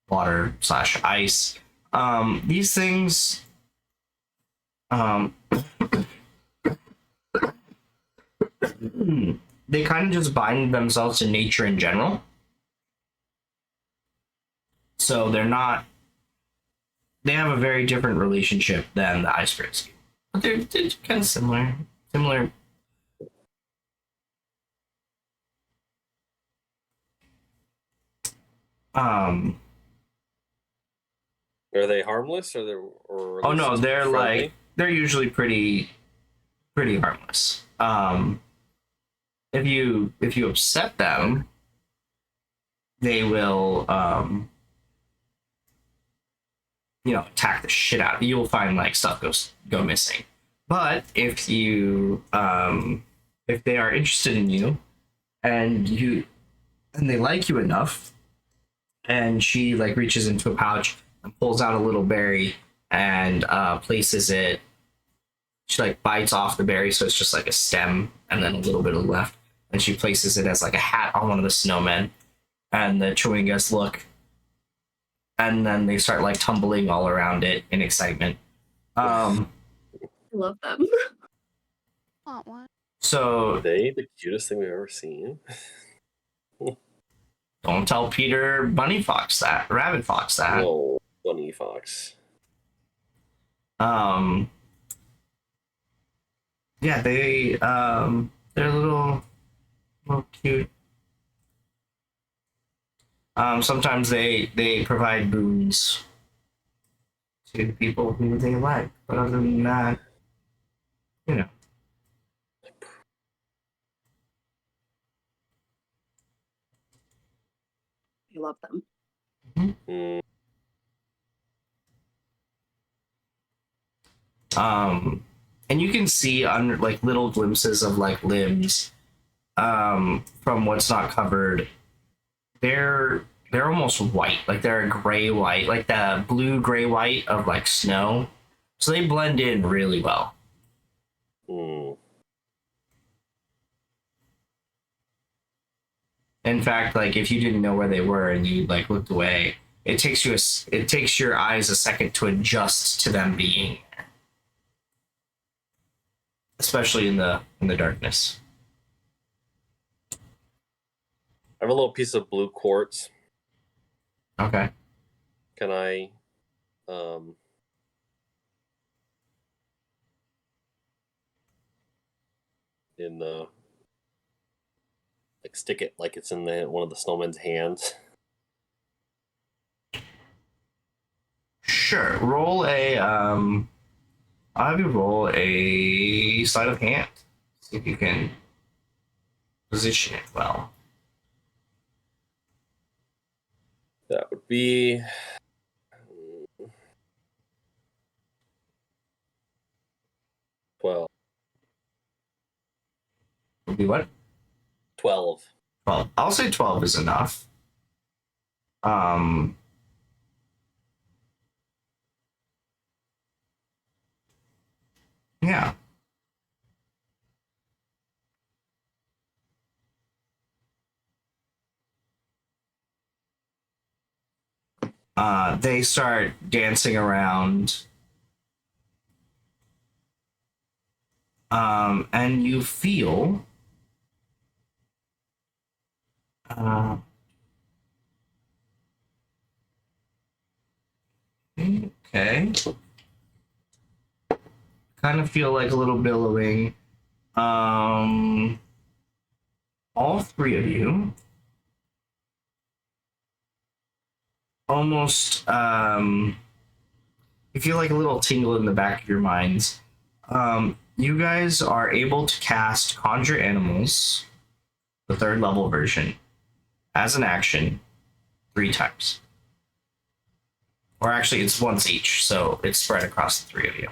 water / ice. These things, they kind of just bind themselves to nature in general. So they have a very different relationship than the ice spirits do. But they're kind of similar. Are they harmless or Oh no, they're friendly? like they're usually pretty harmless. If you upset them, they will attack the shit out of you. You'll find like stuff go missing. But if you if they are interested in you and they like you enough, and she like reaches into a pouch and pulls out a little berry and places it. She like bites off the berry, so it's just like a stem and then a little bit of left, and she places it as like a hat on one of the snowmen. And the chewingas look, and then they start like tumbling all around it in excitement. I love them. Want one? So Are they the cutest thing we've ever seen? don't tell Peter Rabbit Fox that. Whoa, bunny fox. Yeah, they're a little cute. Sometimes they provide boons to people who they like, but other than that, I love them. Mm, and you can see under like little glimpses of like limbs from what's not covered. They're almost white, like they're a gray white, like the blue gray white of like snow, so they blend in really well. mm. In fact, like if you didn't know where they were and you like looked away, it takes your eyes a second to adjust to them being there, especially in the darkness. I have a little piece of blue quartz. Okay. Can I in the like stick it like it's in one of the snowman's hands? Sure. Roll a I'll have you roll a sleight of hand. See if you can position it well. That would be 12. Would be what? 12. 12. I'll say 12 is enough. Yeah. They start dancing around. And you feel okay. Kind of feel like a little billowing. All three of you almost you feel like a little tingle in the back of your minds. You guys are able to cast Conjure Animals, the 3rd level version, as an action 3 times. Or actually, it's once each, so it's spread across the 3 of you.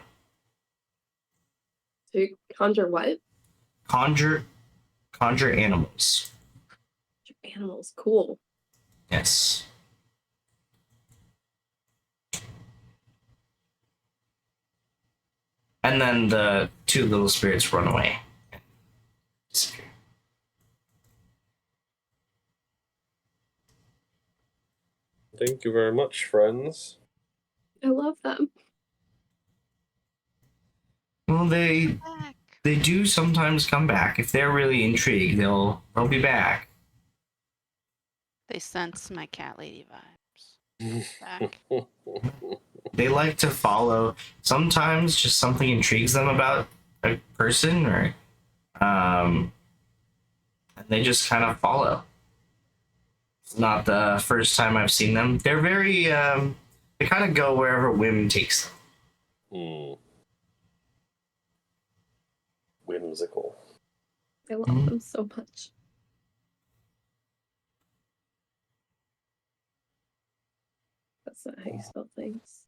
To conjure what? Conjure Animals. Animals. Cool. Yes. And then the 2 little spirits run away. Disappear. Thank you very much, friends. I love them. Well, they Back. do sometimes come back. If they're really intrigued, they'll be back. They sense my cat lady vibes. Back. They like to follow. Sometimes just something intrigues them about a person, or and they just kind of follow. It's not the first time I've seen them. They're very they kind of go wherever whim takes them. Whimsical. I love them so much. That's not how you spell things.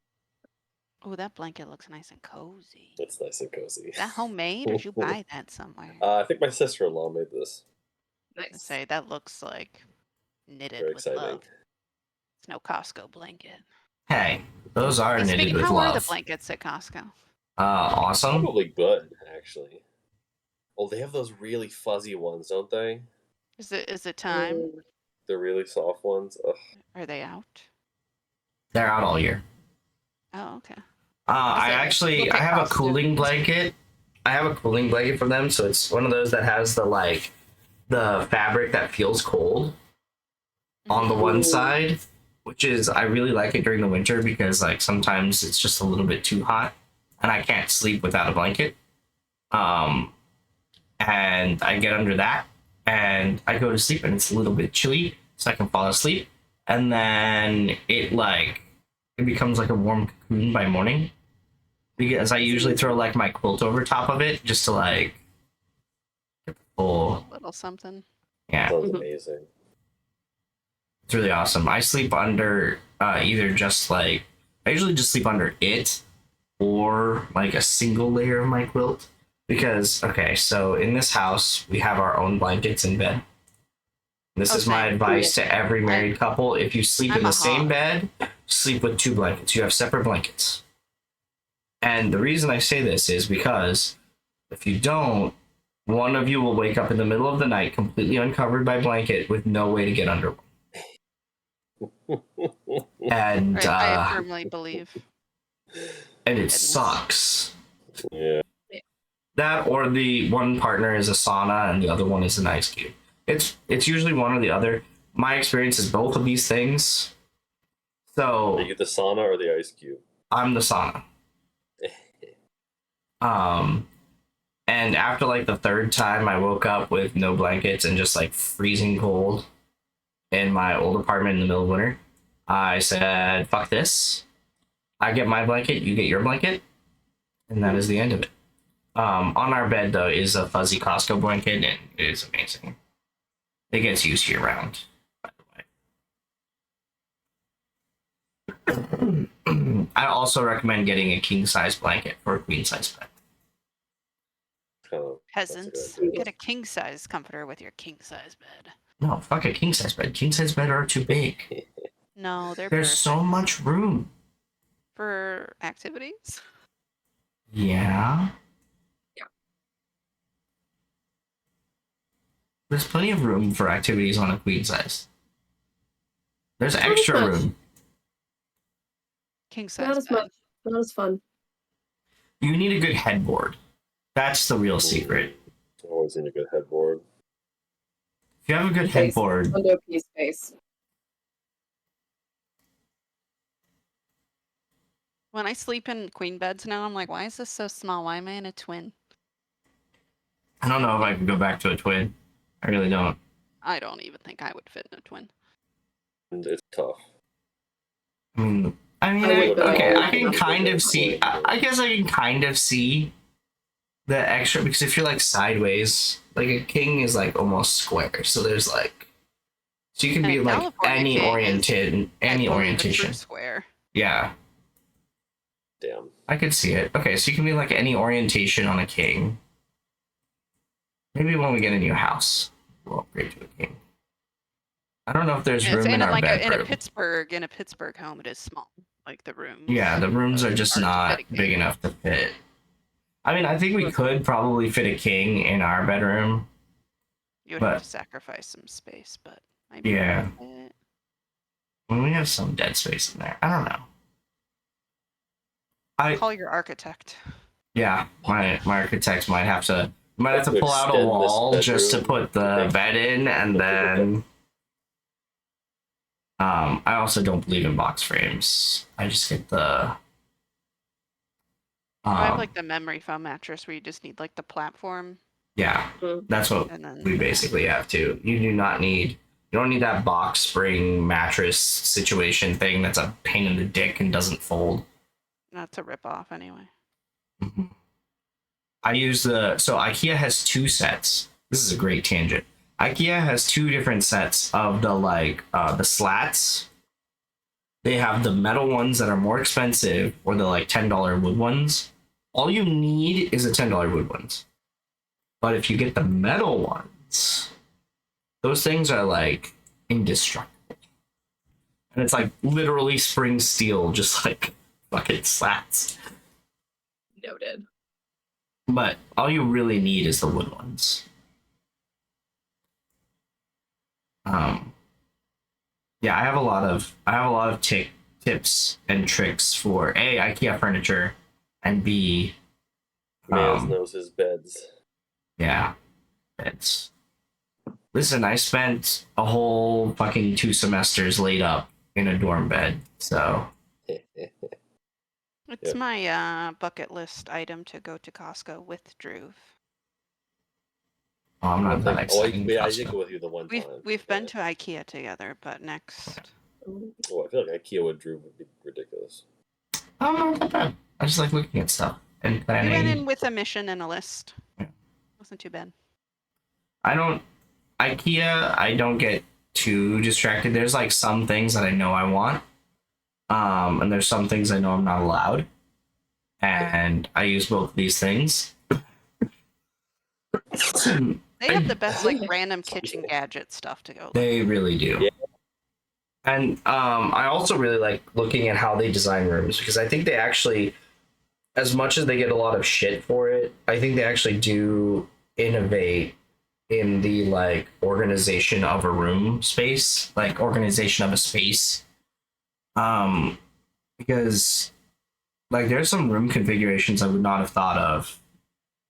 Oh, that blanket looks nice and cozy. It's nice and cozy. Is that homemade, or did you buy that somewhere? I think my sister-in-law made this. I Nice. say that looks like knitted Very with exciting. love. It's no Costco blanket. Hey, those are Hey, knitted speaking, with how love. are the blankets at Costco? Awesome. Probably good, actually. Oh, they have those really fuzzy ones, don't they? Is it time? The really soft ones. Ugh. Are they out? They're out all year. Oh, okay. I look at have a costumes. cooling blanket. I have a cooling blanket for them, so it's one of those that has the fabric that feels cold on the one side, which is, I really like it during the winter because like sometimes it's just a little bit too hot and I can't sleep without a blanket. And I get under that and I go to sleep and it's a little bit chilly so I can fall asleep. And then it becomes like a warm cocoon by morning. Because I usually throw like my quilt over top of it just to like get the full, A little something. yeah. Sounds amazing. It's really awesome. I sleep under either just like, I usually just sleep under it or like a single layer of my quilt. Because, okay, so in this house, we have our own blankets in bed. This is my Okay. advice to every married couple. If you sleep I'm in the a same hog. bed, sleep with 2 blankets. You have separate blankets. And the reason I say this is because if you don't, one of you will wake up in the middle of the night completely uncovered by blanket with no way to get under one. And Right, I firmly believe. and it sucks. Yeah. That or the one partner is a sauna and the other one is an ice cube. It's usually one or the other. My experience is both of these things. So Are you the sauna or the ice cube? I'm the sauna. And after like the 3rd time I woke up with no blankets and just like freezing cold in my old apartment in the middle of winter, I said, fuck this. I get my blanket, you get your blanket, and that is the end of it. On our bed though is a fuzzy Costco blanket and it is amazing. It gets used year round, by the way. I also recommend getting a king size blanket for a queen size bed. That's a good Peasants, idea. get a king size comforter with your king size bed. No, fuck a king size bed. King size bed are too big. No, they're There's perfect so much room. for activities. Yeah. Yeah. There's plenty of room for activities on a queen size. There's Not as extra much. room. King Not size as bed. much. Not as fun. You need a good headboard. That's the real secret. Always need a good headboard. If you have a good Space. headboard, Window piece space. When I sleep in queen beds now, I'm like, why is this so small? Why am I in a twin? I don't know if I can go back to a twin. I really don't. I don't even think I would fit in a twin. And it's tough. I mean, I would, but okay, I I can would kind of see. I guess I can kind of see the extra because if you're like sideways, like a king is like almost square, so there's like, so you can And be a like California any king is, oriented, I any believe, a orientation. true square. Yeah, Damn. I could see it. Okay, so you can be like any orientation on a king. Maybe when we get a new house, we'll upgrade to a king. I don't know if there's room in our in bedroom. a Pittsburgh home, it is small. Like the rooms. Yeah, the rooms are just to not fit a big king. enough to fit. I mean, I think we could probably fit a king in our bedroom. You would but- have to sacrifice some space, but maybe Yeah. worth it. Well, we have some dead space in there. I don't know. Call your architect. Yeah, my architect might have to pull out a Extend this wall just to bedroom, put the you think? bed in, and then I also don't believe in box frames. I just get the I have like the memory foam mattress where you just need like the platform, yeah, Mm. that's what and then we basically have to. You don't need that box spring mattress situation thing that's a pain in the dick and doesn't fold. That's a rip off anyway. I use so IKEA has two sets. This is a great tangent. IKEA has two different sets of the slats. They have the metal ones that are more expensive, or the like $10 wood ones. All you need is a $10 wood ones. But if you get the metal ones, those things are like indestructible. And it's like literally spring steel, just like fucking slats. Noted. But all you really need is the wood ones. Yeah, I have a lot of tips and tricks for A, IKEA furniture, and B, Mans knows his beds. yeah, beds. Listen, I spent a whole fucking 2 semesters laid up in a dorm bed, so It's Yeah. my bucket list item to go to Costco with Drew. I'm not that excited. I did go with you the one time. We've been to IKEA together, but next Oh, I feel like IKEA with Drew would be ridiculous. I don't know about that. I just like looking at stuff and we planning. went in with a mission and a list. Yeah. Wasn't too bad. IKEA, I don't get too distracted. There's like some things that I know I want. And there's some things I know I'm not allowed. And I use both of these things. They have the best like random kitchen gadget stuff to go. They really do. Yeah. And I also really like looking at how they design rooms, because I think they actually, as much as they get a lot of shit for it, I think they actually do innovate in the like organization of a room space, like organization of a space. Because like there's some room configurations I would not have thought of,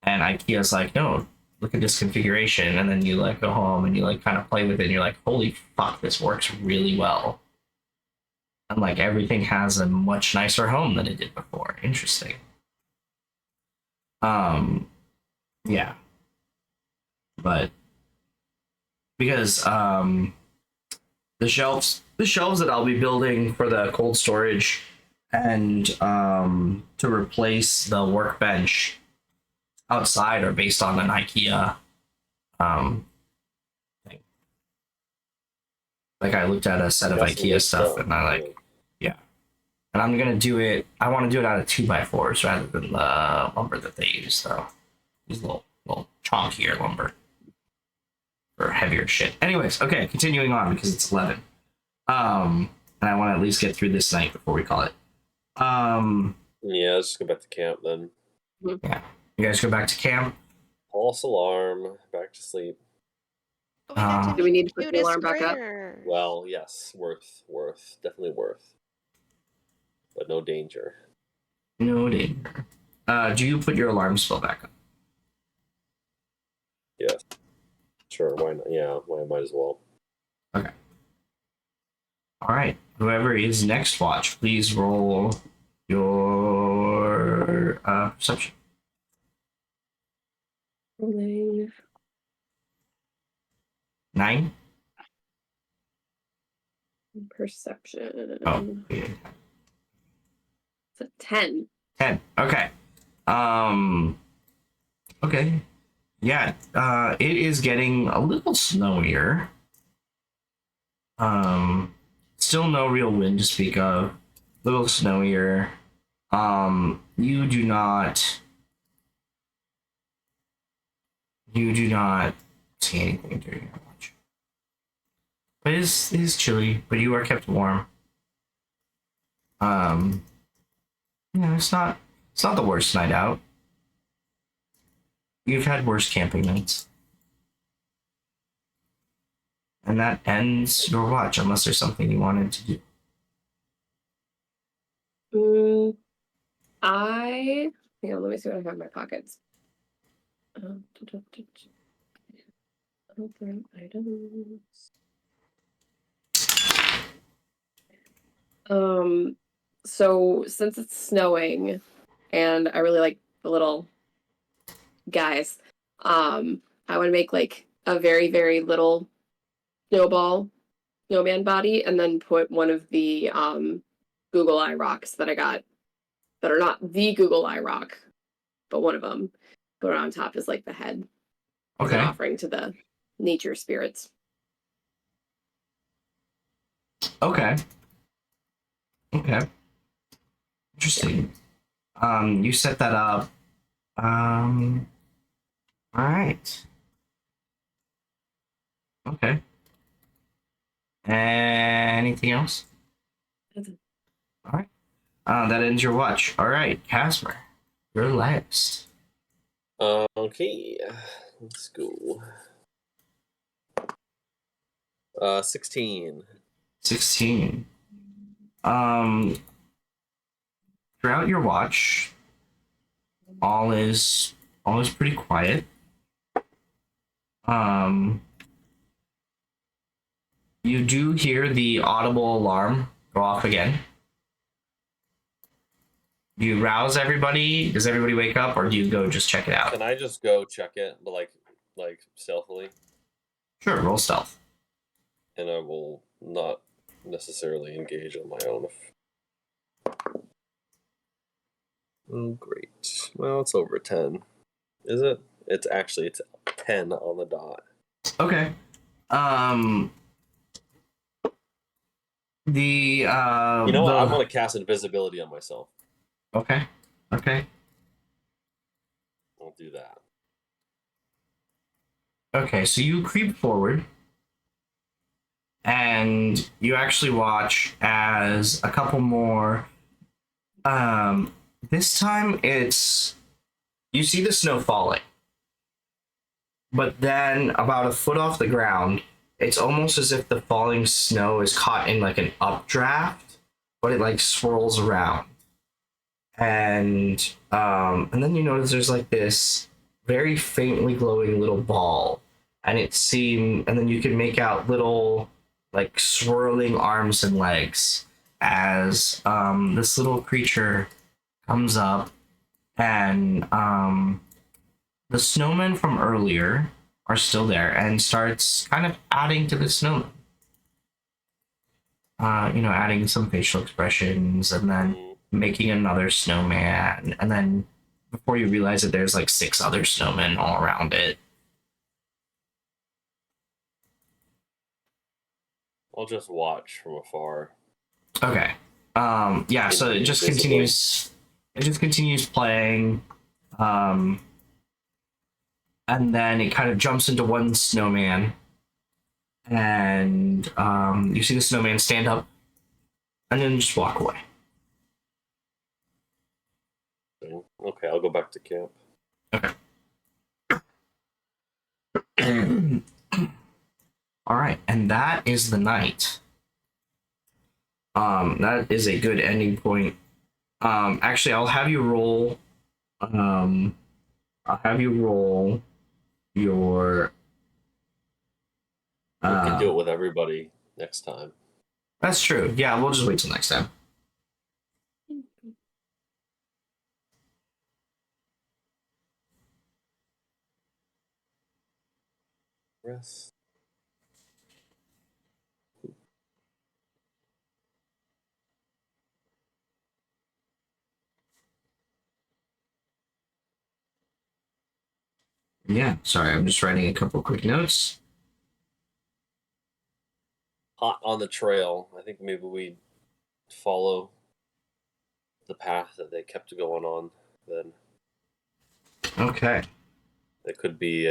and IKEA's like, no, look at this configuration, and then you like go home and you like kind of play with it and you're like, holy fuck, this works really well. And like everything has a much nicer home than it did before. Interesting. Yeah. But because the shelves that I'll be building for the cold storage and to replace the workbench outside are based on an IKEA thing. Like I looked at a set of Got some IKEA good stuff and I like, yeah. And I'm gonna do it. I want to do it out of 2x4s rather than the lumber that they use, though. These little chonkier lumber for heavier shit. Anyways, okay, continuing on because it's 11. And I want to at least get through this night before we call it. Yeah, let's just go back to camp then. Yeah, you guys go back to camp. False alarm. Back to sleep. But we got to Do we meet need to put the cutest alarm back up? critters. Well, yes, worth, definitely worth, but no danger. No danger. Do you put your alarm spell back up? Yes, sure. Why not? Yeah, why might as well. Okay. All right. Whoever is next watch, please roll your perception. Rolling. 9. Perception. Oh, yeah. It's a 10. 10. Okay. Okay. Yeah. It is getting a little snowier. Still no real wind to speak of. A little snowier. You do not see anything during your watch. But it is chilly, but you are kept warm. It's not the worst night out. You've had worse camping nights. And that ends your watch, unless there's something you wanted to do. Hang on, let me see what I have in my pockets. Open items. So since it's snowing and I really like the little guys, I want to make like a very, very little snowman body and then put one of the Google Eye rocks that I got that are not the Google Eye rock, but one of them. Put it on top as like the head. As an Okay. offering to the nature spirits. Okay. Interesting. You set that up. All right. Okay. Anything else? That's it. All right. That ends your watch. All right, Casper, you're last. Okay, let's go. 16. 16. Throughout your watch, all is pretty quiet. You do hear the audible alarm go off again. Do you rouse everybody? Does everybody wake up, or do you go just check it out? Can I just go check it, but like stealthily? Sure, roll stealth. And I will not necessarily engage on my own. Oh, great. Well, it's over 10. Is it? It's 10 on the dot. Okay. The You know what? I'm gonna cast invisibility on myself. Okay. I'll do that. Okay, so you creep forward and you actually watch as a couple more this time it's you see the snow falling. But then about a foot off the ground, it's almost as if the falling snow is caught in like an updraft, but it like swirls around. And then you notice there's like this very faintly glowing little ball, and then you can make out little like swirling arms and legs as this little creature comes up, and the snowmen from earlier are still there and starts kind of adding to the snowman. Adding some facial expressions and then making another snowman, and then before you realize it, there's like 6 other snowmen all around it. I'll just watch from afar. Okay. Yeah, so it just Basically. continues. It just continues playing, and then it kind of jumps into one snowman, and you see the snowman stand up, and then just walk away. Okay, I'll go back to camp. Okay. All right, and that is the night. That is a good ending point. Actually, I'll have you roll. I'll have you roll your. We can do it with everybody next time. That's true. Yeah, we'll just wait till next time. Rest. Yeah, sorry, I'm just writing a couple quick notes. Hot on the trail. I think maybe we follow the path that they kept going on. Then Okay. they could be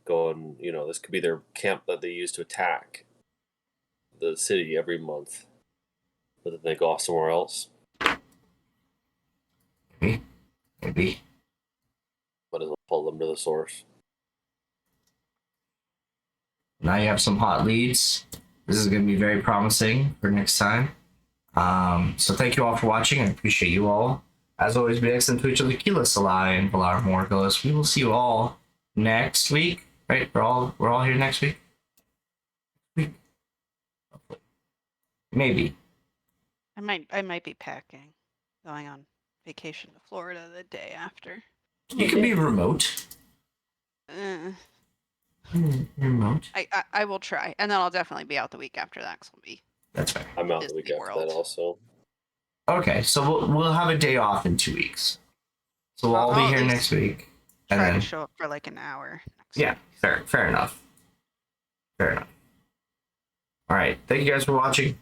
going. This could be their camp that they use to attack the city every month, but then they go off somewhere else. Maybe. Might as well pull them to the source. Now you have some hot leads. This is going to be very promising for next time. So thank you all for watching. I appreciate you all. As always, be excellent to each other. Kila Salai and Valar Morgos. We will see you all next week. Right? We're all here next week. Maybe. I might be packing, going on vacation to Florida the day after. You can be remote. Remote. I will try, and then I'll definitely be out the week after that. Cause I'll be That's fair. I'm out the week Disney after World. that also. Okay, so we'll have a day off in 2 weeks. So we'll all be I'll here at next week. And try then, to show up for like an hour. Next yeah, week. fair enough. Fair enough. All right, thank you guys for watching.